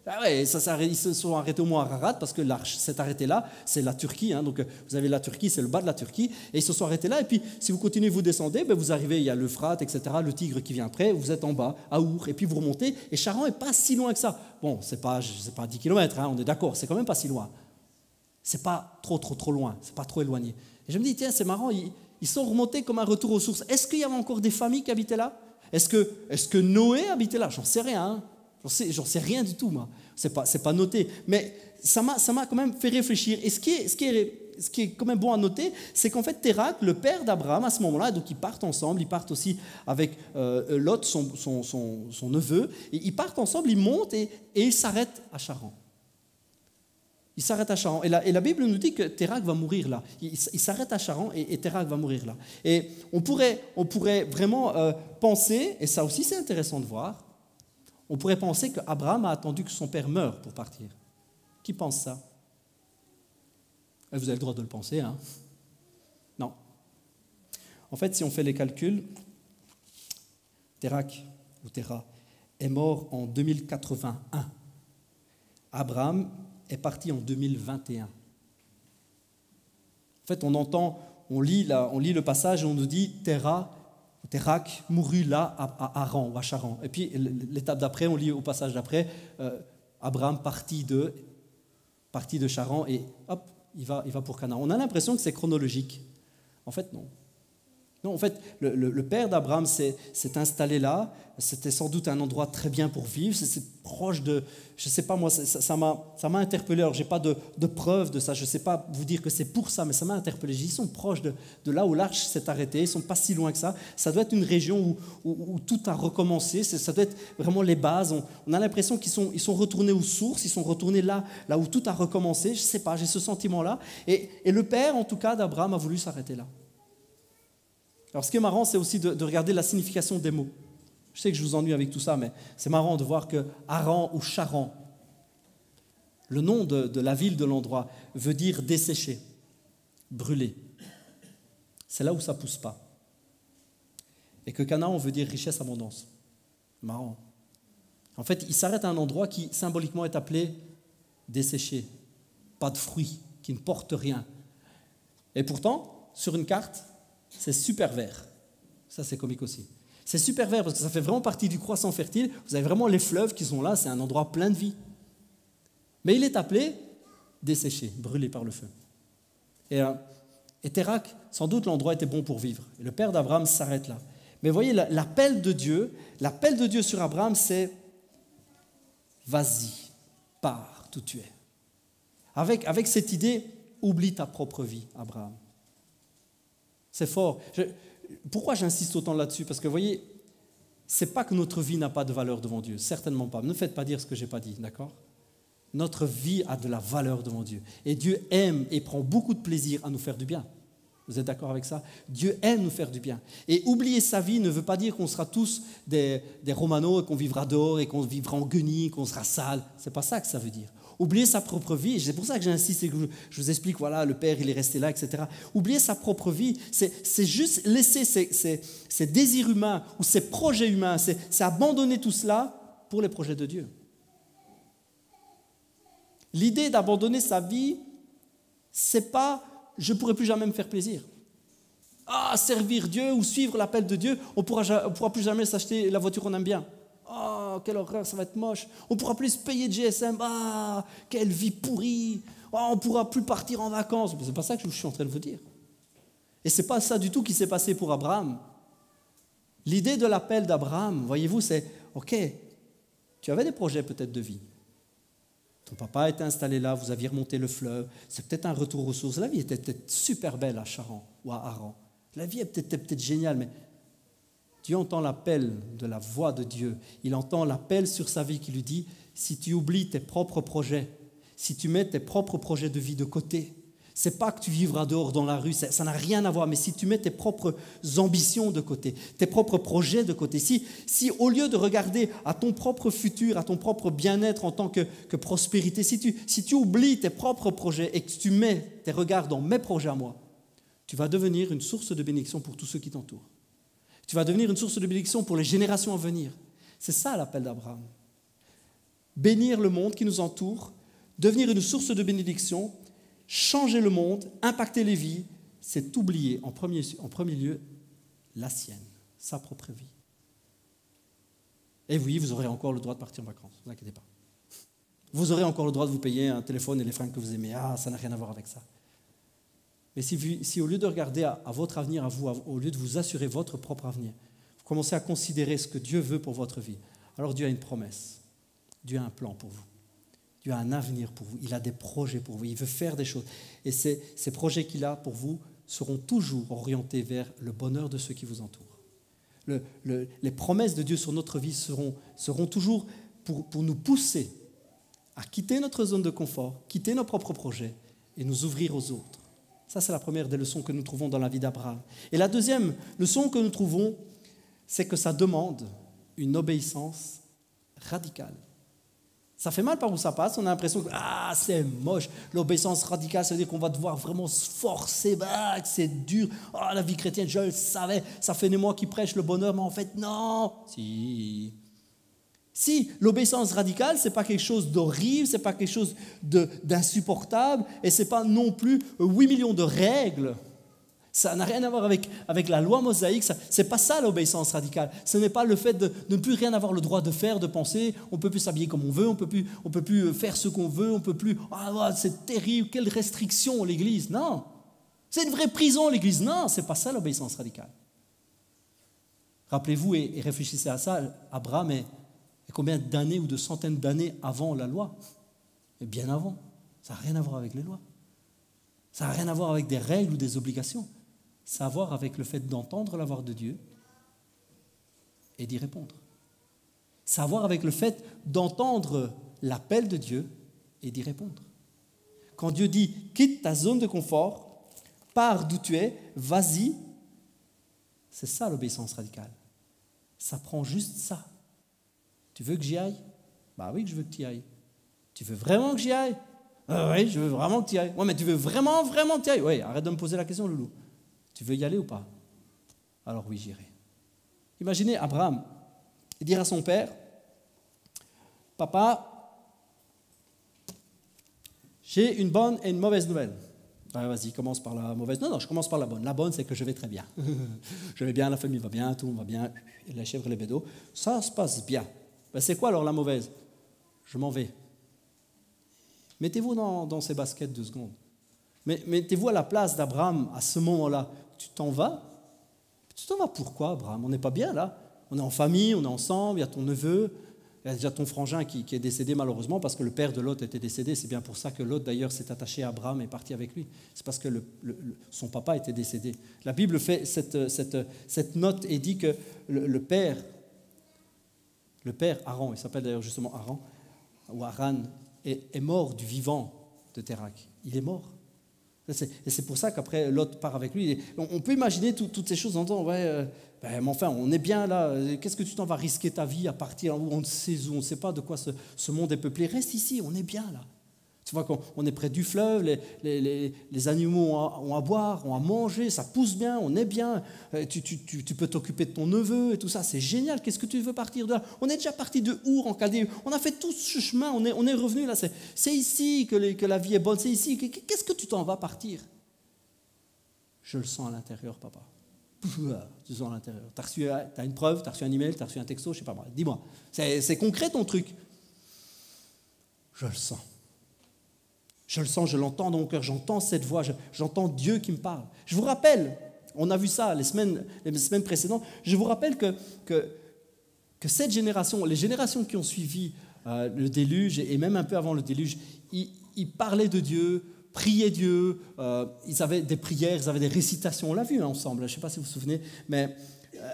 Ah ouais, ils se sont arrêtés au mont Ararat parce que l'arche s'est arrêtée là, c'est la Turquie, hein, donc vous avez la Turquie, c'est le bas de la Turquie, et ils se sont arrêtés là, et puis si vous continuez, vous descendez, ben vous arrivez, il y a l'Euphrate, etc., le Tigre qui vient après, vous êtes en bas, à Our, et puis vous remontez, et Charan n'est pas si loin que ça. Bon, c'est pas 10 km, hein, on est d'accord, c'est quand même pas si loin. C'est pas trop loin, c'est pas trop éloigné. Et je me dis, tiens, c'est marrant, ils sont remontés comme un retour aux sources. Est-ce qu'il y avait encore des familles qui habitaient là? Est-ce que Noé habitait là? J'en sais rien, hein. J'en sais rien du tout, moi. C'est pas noté. Mais ça m'a quand même fait réfléchir. Et ce qui est quand même bon à noter, c'est qu'en fait, Térak, le père d'Abraham, à ce moment-là, donc ils partent ensemble, ils partent aussi avec Lot, son neveu, et ils partent ensemble, ils montent et ils s'arrêtent à Charan. Il s'arrête à Charan. Et la Bible nous dit que Térak va mourir là. Il s'arrête à Charan et Térak va mourir là. Et on pourrait vraiment penser, et ça aussi c'est intéressant de voir, on pourrait penser qu'Abraham a attendu que son père meure pour partir. Qui pense ça? Vous avez le droit de le penser, hein? Non. En fait, si on fait les calculs, Térak ou Téra est mort en 2081. Abraham est parti en 2021. En fait, on lit le passage et on nous dit Térak mourut là à Haran ou à Charan. Et puis l'étape d'après, on lit au passage d'après, Abraham partit de Charan et hop, il va pour Canaan. On a l'impression que c'est chronologique. En fait, non. Non, en fait, le père d'Abraham s'est installé là. C'était sans doute un endroit très bien pour vivre. C'est proche de... Je ne sais pas, moi, ça m'a interpellé. Alors, je n'ai pas de preuve de ça. Je ne sais pas vous dire que c'est pour ça, mais ça m'a interpellé. Ils sont proches de là où l'arche s'est arrêtée. Ils ne sont pas si loin que ça. Ça doit être une région où tout a recommencé. Ça doit être vraiment les bases. On a l'impression qu'ils sont retournés aux sources. Ils sont retournés là où tout a recommencé. Je ne sais pas, j'ai ce sentiment-là. Et le père, en tout cas, d'Abraham a voulu s'arrêter là. Alors, ce qui est marrant, c'est aussi de regarder la signification des mots. Je sais que je vous ennuie avec tout ça, mais c'est marrant de voir que Haran ou Charan, le nom de la ville, de l'endroit, veut dire desséché, brûlé. C'est là où ça ne pousse pas. Et que Canaan veut dire richesse, abondance. Marrant. En fait, il s'arrête à un endroit qui symboliquement est appelé desséché, pas de fruits, qui ne porte rien. Et pourtant, sur une carte, c'est super vert. Ça, c'est comique aussi. C'est super vert parce que ça fait vraiment partie du croissant fertile. Vous avez vraiment les fleuves qui sont là. C'est un endroit plein de vie. Mais il est appelé desséché, brûlé par le feu. Et Térak, sans doute, l'endroit était bon pour vivre. Et le père d'Abraham s'arrête là. Mais vous voyez, l'appel de Dieu sur Abraham, c'est « Vas-y, pars d'où tu es ». Avec cette idée, oublie ta propre vie, Abraham. C'est fort. Pourquoi j'insiste autant là-dessus? Parce que vous voyez, ce n'est pas que notre vie n'a pas de valeur devant Dieu, certainement pas. Ne faites pas dire ce que je n'ai pas dit, d'accord? Notre vie a de la valeur devant Dieu. Et Dieu aime et prend beaucoup de plaisir à nous faire du bien. Vous êtes d'accord avec ça? Dieu aime nous faire du bien. Et oublier sa vie ne veut pas dire qu'on sera tous des romanos et qu'on vivra dehors et qu'on vivra en guenilles, qu'on sera sale. Ce n'est pas ça que ça veut dire. Oublier sa propre vie, c'est pour ça que j'insiste et que je vous explique, voilà, le père, il est resté là, etc. Oublier sa propre vie, c'est juste laisser ses désirs humains ou ses projets humains, c'est abandonner tout cela pour les projets de Dieu. L'idée d'abandonner sa vie, c'est pas « je ne pourrai plus jamais me faire plaisir ». Ah, servir Dieu ou suivre l'appel de Dieu, on pourra plus jamais s'acheter la voiture qu'on aime bien. Oh, quelle horreur, ça va être moche. On ne pourra plus se payer de GSM. Ah, quelle vie pourrie. Oh, on ne pourra plus partir en vacances. Ce n'est pas ça que je suis en train de vous dire. Et ce n'est pas ça du tout qui s'est passé pour Abraham. L'idée de l'appel d'Abraham, voyez-vous, c'est « Ok, tu avais des projets peut-être de vie. Ton papa était installé là, vous aviez remonté le fleuve. C'est peut-être un retour aux sources. La vie était peut-être super belle à Charan ou à Haran. La vie était peut-être géniale, mais Dieu entend l'appel de la voix de Dieu. Il entend l'appel sur sa vie qui lui dit « Si tu oublies tes propres projets, si tu mets tes propres projets de vie de côté, c'est pas que tu vivras dehors dans la rue, ça n'a rien à voir, mais si tu mets tes propres ambitions de côté, tes propres projets de côté, si au lieu de regarder à ton propre futur, à ton propre bien-être en tant que prospérité, si tu oublies tes propres projets et que tu mets tes regards dans mes projets à moi, tu vas devenir une source de bénédiction pour tous ceux qui t'entourent. Tu vas devenir une source de bénédiction pour les générations à venir. C'est ça l'appel d'Abraham. Bénir le monde qui nous entoure, devenir une source de bénédiction, changer le monde, impacter les vies, c'est oublier en premier lieu la sienne, sa propre vie. Et oui, vous aurez encore le droit de partir en vacances, ne vous inquiétez pas. Vous aurez encore le droit de vous payer un téléphone et les fringues que vous aimez. Ah, ça n'a rien à voir avec ça. Mais si au lieu de regarder à votre avenir, à vous, au lieu de vous assurer votre propre avenir, vous commencez à considérer ce que Dieu veut pour votre vie, alors Dieu a une promesse. Dieu a un plan pour vous. Dieu a un avenir pour vous. Il a des projets pour vous. Il veut faire des choses. Et ces projets qu'il a pour vous seront toujours orientés vers le bonheur de ceux qui vous entourent. Les promesses de Dieu sur notre vie seront toujours pour nous pousser à quitter notre zone de confort, quitter nos propres projets et nous ouvrir aux autres. Ça, c'est la première des leçons que nous trouvons dans la vie d'Abraham. Et la deuxième leçon que nous trouvons, c'est que ça demande une obéissance radicale. Ça fait mal par où ça passe, on a l'impression que c'est moche, l'obéissance radicale, ça veut dire qu'on va devoir vraiment se forcer, que c'est dur, la vie chrétienne, je le savais, ça fait des mois qui prêchent le bonheur, mais en fait, non. Si l'obéissance radicale, ce n'est pas quelque chose d'horrible, ce n'est pas quelque chose d'insupportable, et ce n'est pas non plus 8 millions de règles. Ça n'a rien à voir avec la loi mosaïque, ce n'est pas ça l'obéissance radicale. Ce n'est pas le fait de ne plus rien avoir le droit de faire, de penser, on ne peut plus s'habiller comme on veut, on peut plus faire ce qu'on veut, on ne peut plus, c'est terrible, quelle restriction l'Église. Non, c'est une vraie prison l'Église. Non, ce n'est pas ça l'obéissance radicale. Rappelez-vous et réfléchissez à ça, Abraham est combien d'années ou de centaines d'années avant la loi? Et bien avant. Ça n'a rien à voir avec les lois. Ça n'a rien à voir avec des règles ou des obligations. Ça a à voir avec le fait d'entendre la voix de Dieu et d'y répondre. Ça a à voir avec le fait d'entendre l'appel de Dieu et d'y répondre. Quand Dieu dit « quitte ta zone de confort, pars d'où tu es, vas-y », c'est ça l'obéissance radicale. Ça prend juste ça. Tu veux que j'y aille? Bah oui que je veux que tu y ailles. Tu veux vraiment que j'y aille? Oui, je veux vraiment que tu y ailles. Ouais, mais tu veux vraiment que tu y ailles? Oui, arrête de me poser la question, loulou. Tu veux y aller ou pas? Alors oui, j'irai. Imaginez Abraham dire à son père, papa, j'ai une bonne et une mauvaise nouvelle. Ah, vas-y, commence par la mauvaise. Non, je commence par la bonne. La bonne, c'est que je vais très bien. Je vais bien, la famille va bien, tout va bien, les chèvres, les bédos. Ça se passe bien. Ben, c'est quoi alors la mauvaise? Je m'en vais. Mettez-vous dans ces baskets 2 secondes. Mettez-vous à la place d'Abraham à ce moment-là. Tu t'en vas? Tu t'en vas pourquoi, Abraham? On n'est pas bien là. On est en famille, on est ensemble, il y a ton neveu. Il y a déjà ton frangin qui est décédé malheureusement parce que le père de Lot était décédé. C'est bien pour ça que Lot d'ailleurs s'est attaché à Abraham et est parti avec lui. C'est parce que son papa était décédé. La Bible fait cette note et dit que le père Aaron, il s'appelle d'ailleurs justement Aaron, ou Haran, est mort du vivant de Térak. Il est mort. Et c'est pour ça qu'après Lot part avec lui. On peut imaginer toutes ces choses en disant, mais enfin, on est bien là, qu'est-ce que tu t'en vas risquer ta vie à partir où on ne sait où, on ne sait pas de quoi ce monde est peuplé. Reste ici, on est bien là. Tu vois qu'on est près du fleuve, les animaux ont à boire, ont à manger, ça pousse bien, on est bien, tu peux t'occuper de ton neveu et tout ça, c'est génial, qu'est-ce que tu veux partir de là? On est déjà parti de Our en Chaldée, on a fait tout ce chemin, on est revenu là, c'est ici que la vie est bonne, c'est ici, qu'est-ce que tu t'en vas partir? Je le sens à l'intérieur, papa. Tu sens à l'intérieur. Tu as une preuve, tu as reçu un email, tu as reçu un texto, je ne sais pas moi, dis-moi, c'est concret ton truc? Je le sens. Je le sens, je l'entends dans mon cœur, j'entends cette voix, j'entends Dieu qui me parle. Je vous rappelle, on a vu ça les semaines précédentes, je vous rappelle que cette génération, les générations qui ont suivi le déluge, et même un peu avant le déluge, ils parlaient de Dieu, priaient Dieu, ils avaient des prières, ils avaient des récitations, on l'a vu ensemble, je ne sais pas si vous vous souvenez, mais,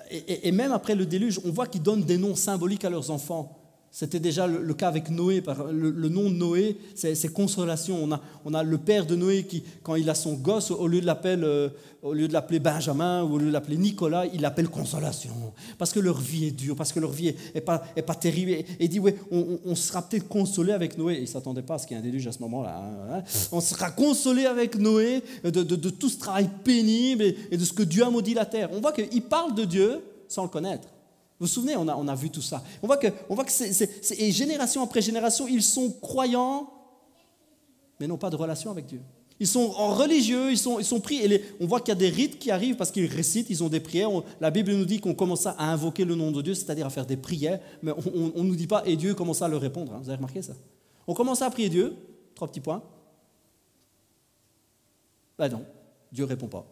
et même après le déluge, on voit qu'ils donnent des noms symboliques à leurs enfants. C'était déjà le cas avec Noé. Le nom de Noé, c'est consolation. On a le père de Noé qui, quand il a son gosse, au lieu de l'appeler Benjamin ou au lieu de l'appeler Nicolas, il l'appelle consolation. Parce que leur vie est dure, parce que leur vie est pas terrible. Et il dit, ouais, on sera peut-être consolé avec Noé. Il ne s'attendait pas à ce qu'il y ait un déluge à ce moment-là. Hein. On sera consolé avec Noé de tout ce travail pénible et de ce que Dieu a maudit la terre. On voit qu'il parle de Dieu sans le connaître. Vous vous souvenez, on a vu tout ça. On voit que et génération après génération, ils sont croyants, mais n'ont pas de relation avec Dieu. Ils sont en religieux, ils sont pris. On voit qu'il y a des rites qui arrivent parce qu'ils récitent, ils ont des prières. La Bible nous dit qu'on commence à invoquer le nom de Dieu, c'est-à-dire à faire des prières, mais on ne nous dit pas, et Dieu commence à leur répondre. Hein. Vous avez remarqué ça? On commence à prier Dieu, 3 petits points. Ben non, Dieu ne répond pas.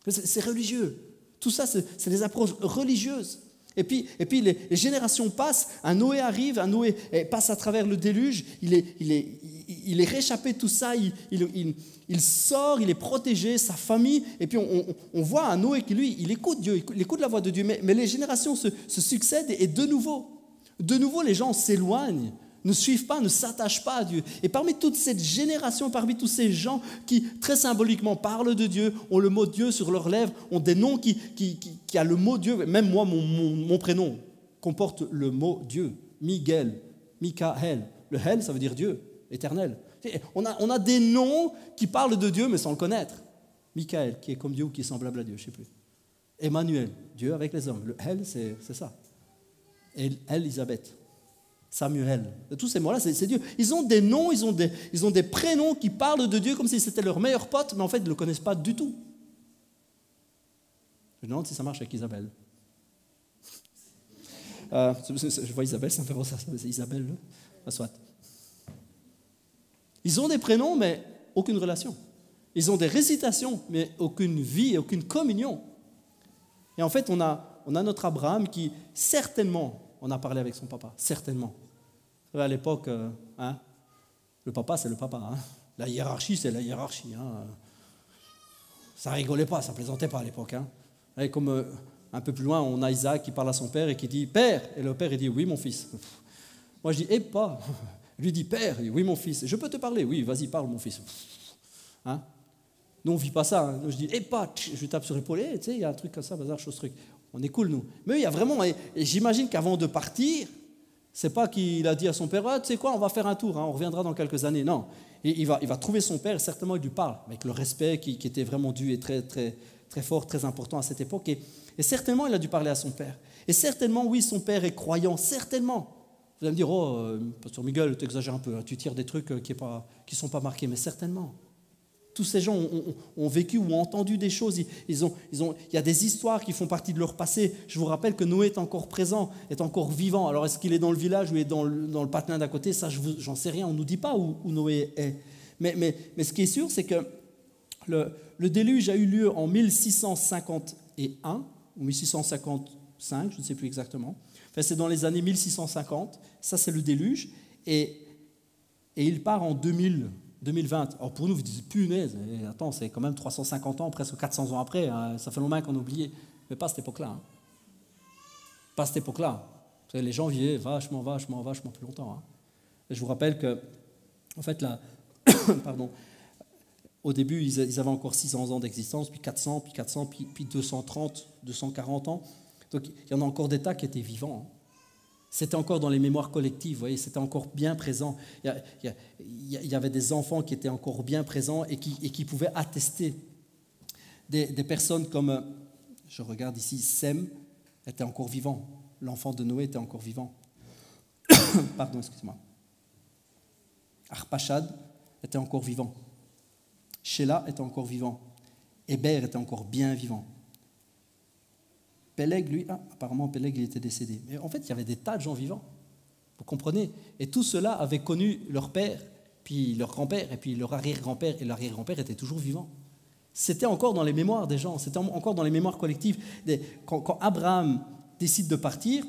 C'est religieux. Tout ça, c'est des approches religieuses. Et puis les générations passent, un Noé arrive, un Noé passe à travers le déluge, il est réchappé de tout ça, il sort, il est protégé, sa famille, et puis on voit un Noé qui, lui, il écoute Dieu, il écoute la voix de Dieu, mais les générations se succèdent et de nouveau, les gens s'éloignent, ne suivent pas, ne s'attachent pas à Dieu. Et parmi toute cette génération, parmi tous ces gens qui, très symboliquement, parlent de Dieu, ont le mot Dieu sur leurs lèvres, ont des noms qui a le mot Dieu, même moi, mon prénom comporte le mot Dieu, Miguel, Michael. Le Hel, ça veut dire Dieu, éternel. On a des noms qui parlent de Dieu, mais sans le connaître. Michael, qui est comme Dieu ou qui est semblable à Dieu, je ne sais plus. Emmanuel, Dieu avec les hommes. Le Hel, c'est ça. Et Elisabeth. Samuel, tous ces mots-là, c'est Dieu. Ils ont des noms, ils ont des prénoms qui parlent de Dieu comme si c'était leur meilleur pote, mais en fait, ils ne le connaissent pas du tout. Je me demande si ça marche avec Isabelle. Je vois Isabelle, ça me fait penser à ça, c'est Isabelle, soit. Ils ont des prénoms, mais aucune relation. Ils ont des récitations, mais aucune vie, aucune communion. Et en fait, on a on a notre Abraham qui, certainement, on a parlé avec son papa, certainement. À l'époque, le papa, c'est le papa. Hein. La hiérarchie, c'est la hiérarchie. Hein. Ça rigolait pas, ça plaisantait pas à l'époque. Hein. Et comme un peu plus loin, on a Isaac qui parle à son père et qui dit « Père !» Et le père, il dit « Oui, mon fils. » Moi, je dis « Eh, pas !» Lui dit « Père !» Il dit « Oui, mon fils. »« Je peux te parler ?»« Oui, vas-y, parle, mon fils. » Hein. Nous, on ne vit pas ça. Hein. Nous, je dis « Eh, pas !» Je lui tape sur l'épaule. Tu sais, il y a un truc comme ça, bazar, chose, truc. On est cool, nous. Mais il y a vraiment... Et j'imagine qu'avant de partir, c'est pas qu'il a dit à son père « Tu sais quoi, on va faire un tour, hein, on reviendra dans quelques années. » Non. Et il va trouver son père et certainement il lui parle avec le respect qui était vraiment dû et très, très, très fort, très important à cette époque. Et certainement, il a dû parler à son père. Et certainement, oui, son père est croyant, certainement. Vous allez me dire, oh, Pasteur Miguel, tu exagères un peu, hein, tu tires des trucs qui ne sont pas marqués, mais certainement. Tous ces gens ont vécu ou ont entendu des choses. Il y a des histoires qui font partie de leur passé. Je vous rappelle que Noé est encore présent, est encore vivant. Alors, est-ce qu'il est dans le village ou est dans le patelin d'à côté? Ça, j'en sais rien. On ne nous dit pas où Noé est. Mais ce qui est sûr, c'est que le déluge a eu lieu en 1651 ou 1655, je ne sais plus exactement. Enfin, c'est dans les années 1650. Ça, c'est le déluge. Et il part en 2020. Alors pour nous, vous dites, punaise, attends, c'est quand même 350 ans, presque 400 ans après, hein, ça fait longtemps qu'on a oublié. Mais pas à cette époque-là. Hein. Pas à cette époque-là. Les gens vivaient vachement plus longtemps. Hein. Et je vous rappelle que, en fait, là, pardon, au début, ils avaient encore 600 ans d'existence, puis 400, puis 230, 240 ans. Donc il y en a encore des tas qui étaient vivants. Hein. C'était encore dans les mémoires collectives, vous voyez, c'était encore bien présent. Il y avait des enfants qui étaient encore bien présents et qui pouvaient attester. Des personnes comme, je regarde ici, Sem était encore vivant. L'enfant de Noé était encore vivant. Pardon, excuse-moi. Arpachad était encore vivant. Sheila était encore vivant. Héber était encore bien vivant. Péleg, lui, apparemment, Péleg, il était décédé. Mais en fait, il y avait des tas de gens vivants. Vous comprenez? Et tous ceux-là avaient connu leur père, puis leur grand-père, et puis leur arrière-grand-père, et l'arrière-grand-père était toujours vivant. C'était encore dans les mémoires des gens, c'était encore dans les mémoires collectives. Quand Abraham décide de partir,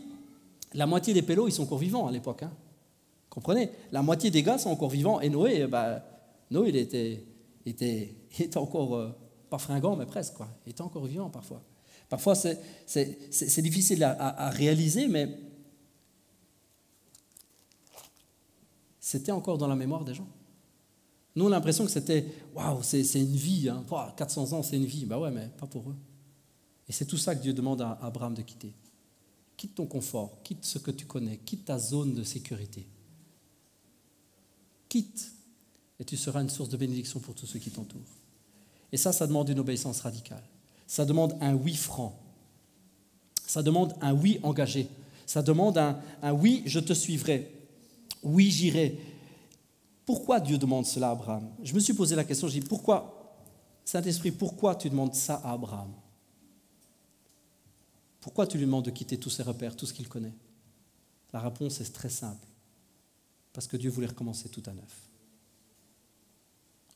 la moitié des pélos, ils sont encore vivants à l'époque. Hein. Comprenez? La moitié des gars sont encore vivants. Et Noé, Noé il était encore, pas fringant, mais presque, quoi. Il était encore vivant parfois. Parfois, c'est difficile à réaliser, mais c'était encore dans la mémoire des gens. Nous, on a l'impression que c'était, waouh, c'est une vie, hein. 400 ans, c'est une vie. Ben ouais, mais pas pour eux. Et c'est tout ça que Dieu demande à Abraham de quitter. Quitte ton confort, quitte ce que tu connais, quitte ta zone de sécurité. Quitte, et tu seras une source de bénédiction pour tous ceux qui t'entourent. Et ça demande une obéissance radicale. Ça demande un oui franc. Ça demande un oui engagé. Ça demande un oui, je te suivrai. Oui, j'irai. Pourquoi Dieu demande cela à Abraham? Je me suis posé la question, je dis, pourquoi, Saint-Esprit, pourquoi tu demandes ça à Abraham? Pourquoi tu lui demandes de quitter tous ses repères, tout ce qu'il connaît? La réponse est très simple. Parce que Dieu voulait recommencer tout à neuf.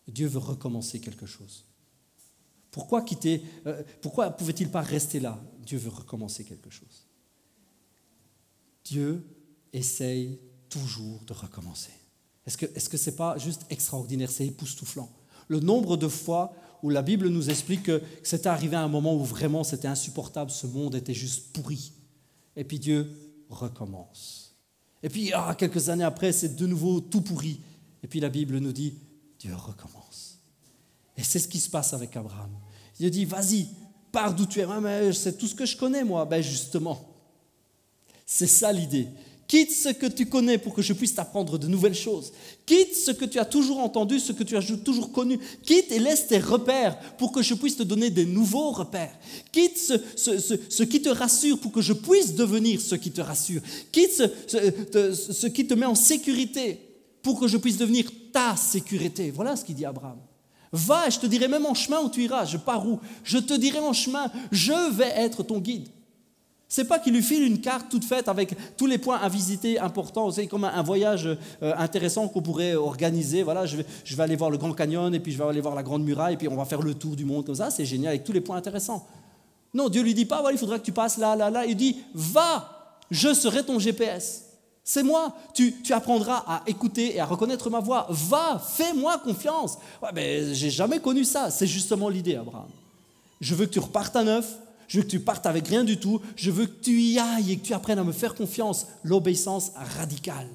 Dieu veut recommencer quelque chose. Pourquoi quitter? Pourquoi ne pouvait-il pas rester là? Dieu veut recommencer quelque chose. Dieu essaye toujours de recommencer. Est-ce que ce n'est pas juste extraordinaire, c'est époustouflant? Le nombre de fois où la Bible nous explique que c'était arrivé à un moment où vraiment c'était insupportable, ce monde était juste pourri. Et puis Dieu recommence. Et puis quelques années après, c'est de nouveau tout pourri. Et puis la Bible nous dit, Dieu recommence. Et c'est ce qui se passe avec Abraham. Il dit, vas-y, pars d'où tu es. Mais c'est tout ce que je connais, moi. Ben justement, c'est ça l'idée. Quitte ce que tu connais pour que je puisse t'apprendre de nouvelles choses. Quitte ce que tu as toujours entendu, ce que tu as toujours connu. Quitte et laisse tes repères pour que je puisse te donner des nouveaux repères. Quitte ce qui te rassure pour que je puisse devenir ce qui te rassure. Quitte ce qui te met en sécurité pour que je puisse devenir ta sécurité. Voilà ce qu'il dit Abraham. Va, je te dirai même en chemin où tu iras. Je pars où? Je te dirai en chemin. Je vais être ton guide. C'est pas qu'il lui file une carte toute faite avec tous les points à visiter importants. C'est comme un voyage intéressant qu'on pourrait organiser. Voilà, je vais aller voir le Grand Canyon et puis je vais aller voir la Grande Muraille et puis on va faire le tour du monde comme ça. C'est génial avec tous les points intéressants. Non, Dieu ne lui dit pas, voilà, il faudra que tu passes là, là, là. Il dit, va, je serai ton GPS. C'est moi. Tu apprendras à écouter et à reconnaître ma voix. Va, fais-moi confiance. Ouais, mais j'ai jamais connu ça. C'est justement l'idée, Abraham. Je veux que tu repartes à neuf. Je veux que tu partes avec rien du tout. Je veux que tu y ailles et que tu apprennes à me faire confiance. L'obéissance radicale.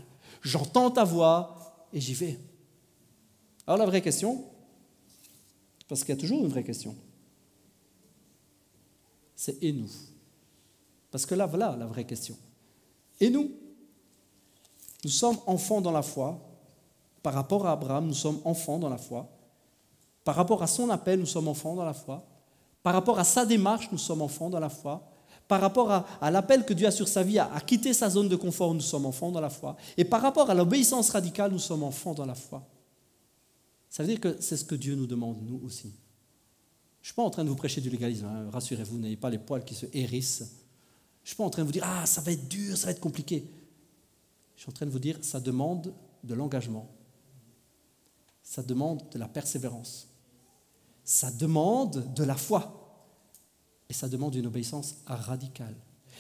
J'entends ta voix et j'y vais. Alors la vraie question, parce qu'il y a toujours une vraie question, c'est et nous? Parce que là, voilà la vraie question. Et nous? Nous sommes enfants dans la foi. Par rapport à Abraham, nous sommes enfants dans la foi. Par rapport à son appel, nous sommes enfants dans la foi. Par rapport à sa démarche, nous sommes enfants dans la foi. Par rapport à l'appel que Dieu a sur sa vie, à quitter sa zone de confort, nous sommes enfants dans la foi. Et par rapport à l'obéissance radicale, nous sommes enfants dans la foi. Ça veut dire que c'est ce que Dieu nous demande, nous aussi. Je ne suis pas en train de vous prêcher du légalisme, hein. Rassurez-vous, n'ayez pas les poils qui se hérissent. Je ne suis pas en train de vous dire « Ah, ça va être dur, ça va être compliqué ». Je suis en train de vous dire, ça demande de l'engagement. Ça demande de la persévérance. Ça demande de la foi. Et ça demande une obéissance radicale.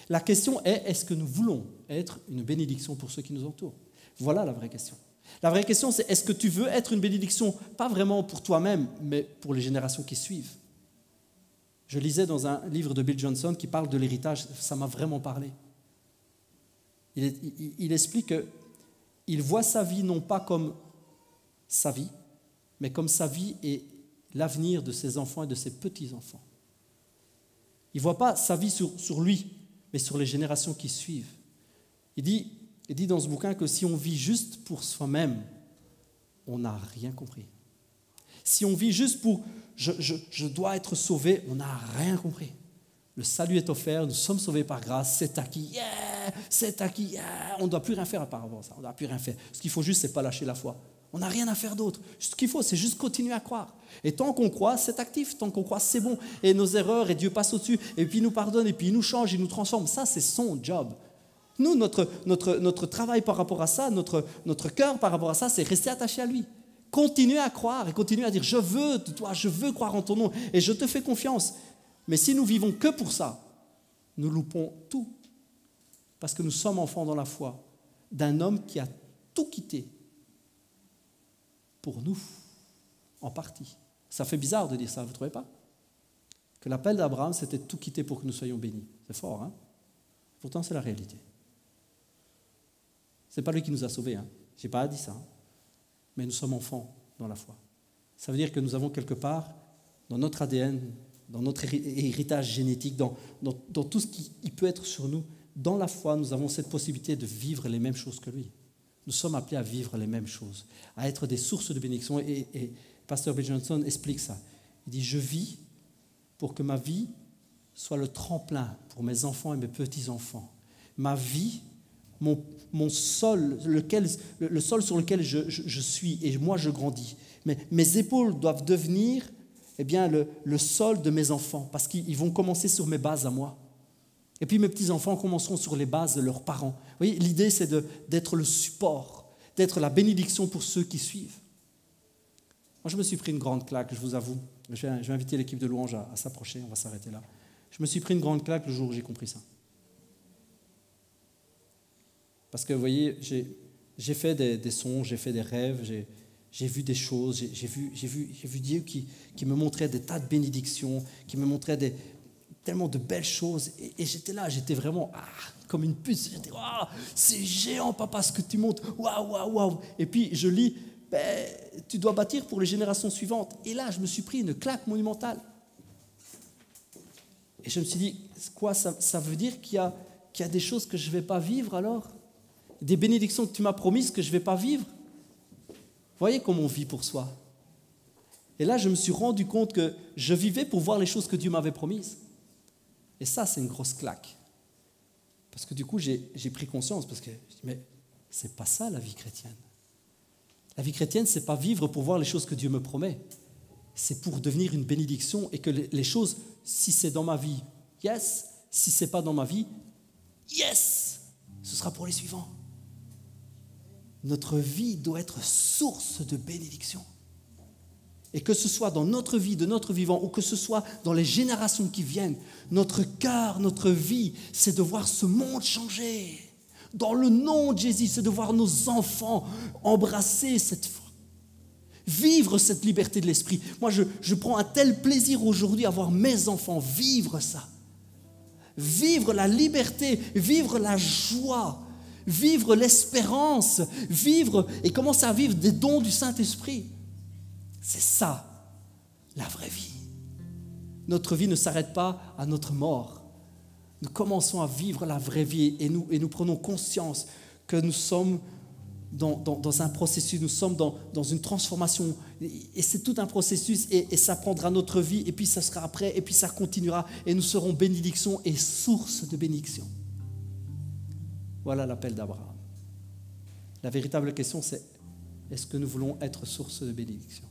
La question est, est-ce que nous voulons être une bénédiction pour ceux qui nous entourent? Voilà la vraie question. La vraie question, c'est, est-ce que tu veux être une bénédiction, pas vraiment pour toi-même, mais pour les générations qui suivent? Je lisais dans un livre de Bill Johnson qui parle de l'héritage, ça m'a vraiment parlé. Il explique qu'il voit sa vie non pas comme sa vie, mais comme sa vie et l'avenir de ses enfants et de ses petits-enfants. Il ne voit pas sa vie sur lui, mais sur les générations qui suivent. Il dit dans ce bouquin que si on vit juste pour soi-même, on n'a rien compris. Si on vit juste pour « je dois être sauvé », on n'a rien compris. Le salut est offert, nous sommes sauvés par grâce, c'est acquis, yeah, c'est acquis, yeah. On ne doit plus rien faire par rapport à ça, on ne doit plus rien faire. Ce qu'il faut juste, ce n'est pas lâcher la foi. On n'a rien à faire d'autre. Ce qu'il faut, c'est juste continuer à croire. Et tant qu'on croit, c'est actif, tant qu'on croit, c'est bon. Et nos erreurs, et Dieu passe au-dessus, et puis il nous pardonne, et puis il nous change, il nous transforme. Ça, c'est son job. Nous, notre travail par rapport à ça, notre cœur par rapport à ça, c'est rester attaché à lui. Continuer à croire et continuer à dire « Je veux de toi, je veux croire en ton nom, et je te fais confiance ». Mais si nous vivons que pour ça, nous loupons tout. Parce que nous sommes enfants dans la foi d'un homme qui a tout quitté pour nous, en partie. Ça fait bizarre de dire ça, vous ne trouvez pas? Que l'appel d'Abraham, c'était tout quitter pour que nous soyons bénis. C'est fort, hein? Pourtant, c'est la réalité. Ce n'est pas lui qui nous a sauvés, hein? Je n'ai pas dit ça. Hein? Mais nous sommes enfants dans la foi. Ça veut dire que nous avons quelque part, dans notre ADN, dans notre héritage génétique, dans tout ce qui peut être sur nous, dans la foi, nous avons cette possibilité de vivre les mêmes choses que lui. Nous sommes appelés à vivre les mêmes choses, à être des sources de bénédiction. Et Pasteur Bill Johnson explique ça. Il dit, je vis pour que ma vie soit le tremplin pour mes enfants et mes petits-enfants. Ma vie, mon sol, le sol sur lequel je suis et moi je grandis. Mais mes épaules doivent devenir le sol de mes enfants, parce qu'ils vont commencer sur mes bases à moi. Et puis mes petits-enfants commenceront sur les bases de leurs parents. Vous voyez, l'idée, c'est d'être le support, d'être la bénédiction pour ceux qui suivent. Moi, je me suis pris une grande claque, je vous avoue. Je vais inviter l'équipe de louange à s'approcher, on va s'arrêter là. Je me suis pris une grande claque le jour où j'ai compris ça. Parce que, vous voyez, j'ai fait des songes, j'ai fait des rêves, j'ai vu des choses, j'ai vu Dieu qui me montrait des tas de bénédictions, qui me montrait tellement de belles choses. Et j'étais là, j'étais vraiment comme une puce. J'étais, waouh, c'est géant, papa, ce que tu montres. Waouh, waouh, waouh. Et puis je lis, tu dois bâtir pour les générations suivantes. Et là, je me suis pris une claque monumentale. Et je me suis dit, quoi, ça veut dire qu'il y a des choses que je ne vais pas vivre alors? Des bénédictions que tu m'as promises que je ne vais pas vivre? Vous voyez comment on vit pour soi. Et là, je me suis rendu compte que je vivais pour voir les choses que Dieu m'avait promises. Et ça, c'est une grosse claque. Parce que du coup, j'ai pris conscience, parce que je dis, mais c'est pas ça la vie chrétienne. La vie chrétienne, c'est pas vivre pour voir les choses que Dieu me promet. C'est pour devenir une bénédiction et que les choses, si c'est dans ma vie, yes. Si c'est pas dans ma vie, yes. Ce sera pour les suivants. Notre vie doit être source de bénédiction. Et que ce soit dans notre vie, de notre vivant, ou que ce soit dans les générations qui viennent, notre cœur, notre vie, c'est de voir ce monde changer. Dans le nom de Jésus, c'est de voir nos enfants embrasser cette foi. Vivre cette liberté de l'esprit. Moi, je prends un tel plaisir aujourd'hui à voir mes enfants vivre ça. Vivre la liberté, vivre la joie, vivre l'espérance, vivre et commencer à vivre des dons du Saint-Esprit. C'est ça, la vraie vie. Notre vie ne s'arrête pas à notre mort. Nous commençons à vivre la vraie vie et nous prenons conscience que nous sommes dans un processus, nous sommes dans une transformation et c'est tout un processus et ça prendra notre vie et puis ça sera après et puis ça continuera et nous serons bénédiction et source de bénédiction. Voilà l'appel d'Abraham. La véritable question c'est, est-ce que nous voulons être source de bénédiction?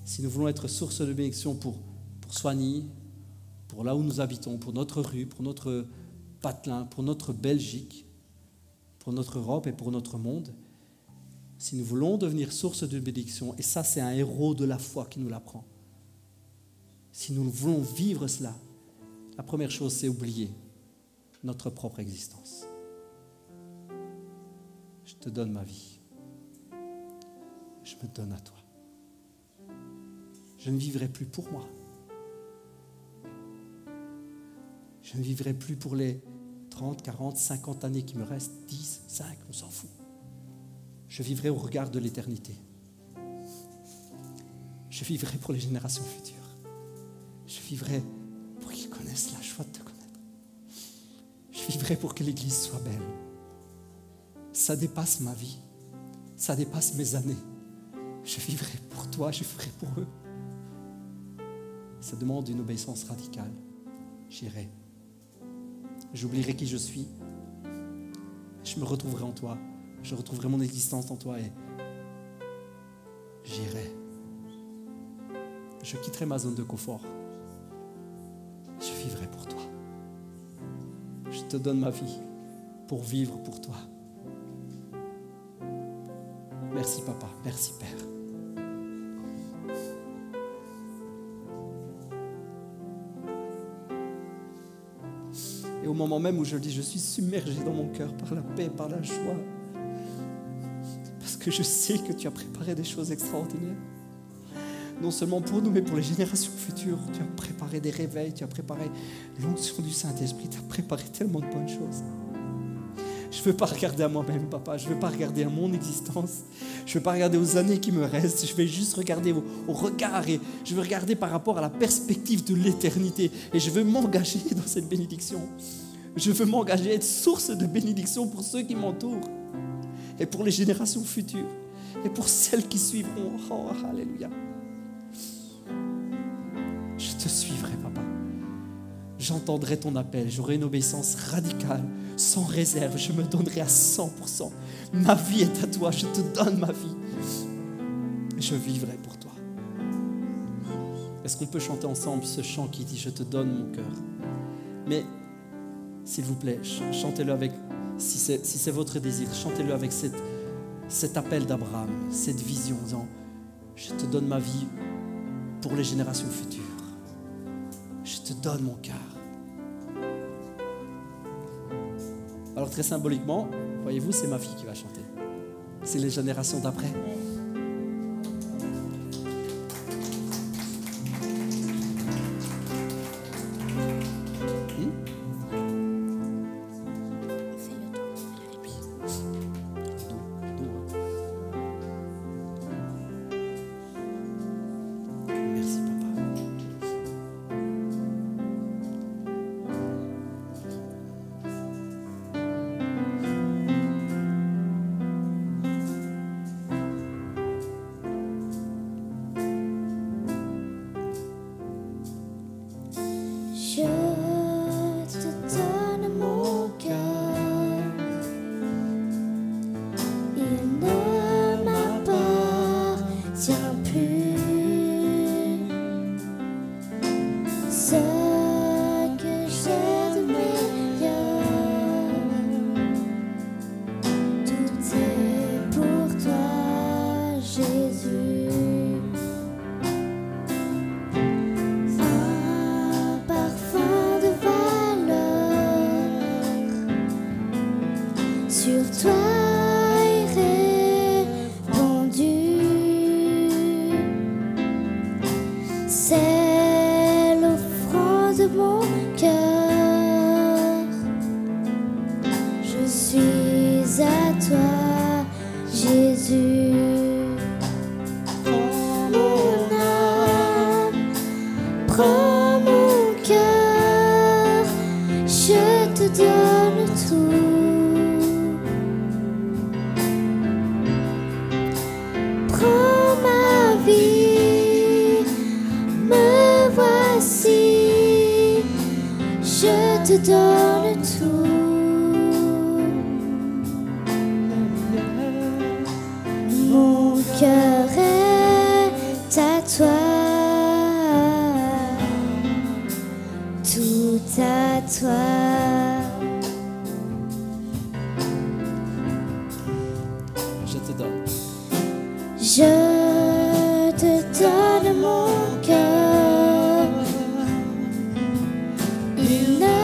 Si nous voulons être source de bénédiction pour Soigny, pour là où nous habitons, pour notre rue, pour notre patelin, pour notre Belgique, pour notre Europe et pour notre monde, si nous voulons devenir source de bénédiction, et ça c'est un héros de la foi qui nous l'apprend, si nous voulons vivre cela, la première chose c'est oublier notre propre existence. Je te donne ma vie. Je me donne à toi. Je ne vivrai plus pour moi. Je ne vivrai plus pour les 30, 40, 50 années qui me restent, 10, 5, on s'en fout. Je vivrai au regard de l'éternité. Je vivrai pour les générations futures. Je vivrai pour qu'ils connaissent la joie de te connaître. Je vivrai pour que l'Église soit belle. Ça dépasse ma vie. Ça dépasse mes années. Je vivrai pour toi, je vivrai pour eux. Ça demande une obéissance radicale. J'irai. J'oublierai qui je suis. Je me retrouverai en toi. Je retrouverai mon existence en toi et j'irai. Je quitterai ma zone de confort. Je vivrai pour toi. Je te donne ma vie pour vivre pour toi. Merci papa, merci Père. Et au moment même où je le dis, je suis submergé dans mon cœur par la paix, par la joie. Parce que je sais que tu as préparé des choses extraordinaires. Non seulement pour nous, mais pour les générations futures. Tu as préparé des réveils, tu as préparé l'onction du Saint-Esprit, tu as préparé tellement de bonnes choses. Je ne veux pas regarder à moi-même, papa. Je ne veux pas regarder à mon existence. Je ne veux pas regarder aux années qui me restent. Je vais juste regarder au regard et je veux regarder par rapport à la perspective de l'éternité. Et je veux m'engager dans cette bénédiction. Je veux m'engager à être source de bénédiction pour ceux qui m'entourent et pour les générations futures et pour celles qui suivront. Oh, alléluia. Je te suivrai, papa. J'entendrai ton appel. J'aurai une obéissance radicale. Sans réserve, je me donnerai à 100%. Ma vie est à toi, je te donne ma vie. Je vivrai pour toi. Est-ce qu'on peut chanter ensemble ce chant qui dit « Je te donne mon cœur » ? Mais, s'il vous plaît, chantez-le avec, si c'est votre désir, chantez-le avec cet appel d'Abraham, cette vision en disant « Je te donne ma vie pour les générations futures. Je te donne mon cœur. » Alors très symboliquement, voyez-vous, c'est ma fille qui va chanter. C'est les générations d'après. sur toi est répandu. C'est l'offrande de mon cœur. Je suis à toi, Jésus. Prends mon âme, prends mon cœur, je te donne tout. Prends ma vie, me voici, je te donne tout. Mon cœur est à toi, tout à toi. Je te donne. Je te donne mon cœur, il ne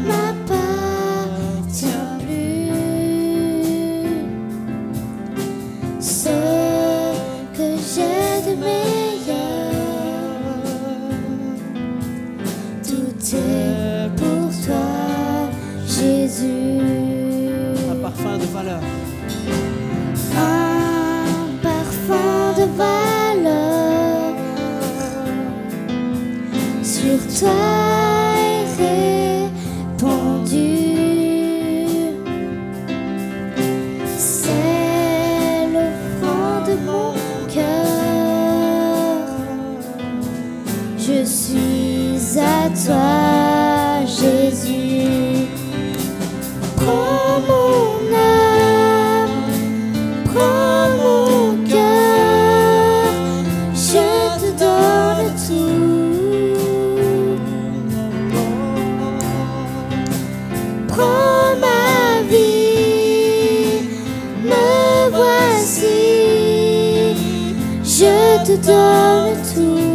m'appartient plus. Ce que j'ai de meilleur, tout est pour toi, Jésus. Un parfum de valeur. Un parfum de valeur sur toi est répandu. C'est l'offrande de mon cœur. Je suis à toi, Jésus. Prends mon âme, prends mon cœur, je te donne tout. Prends ma vie, me voici, je te donne tout.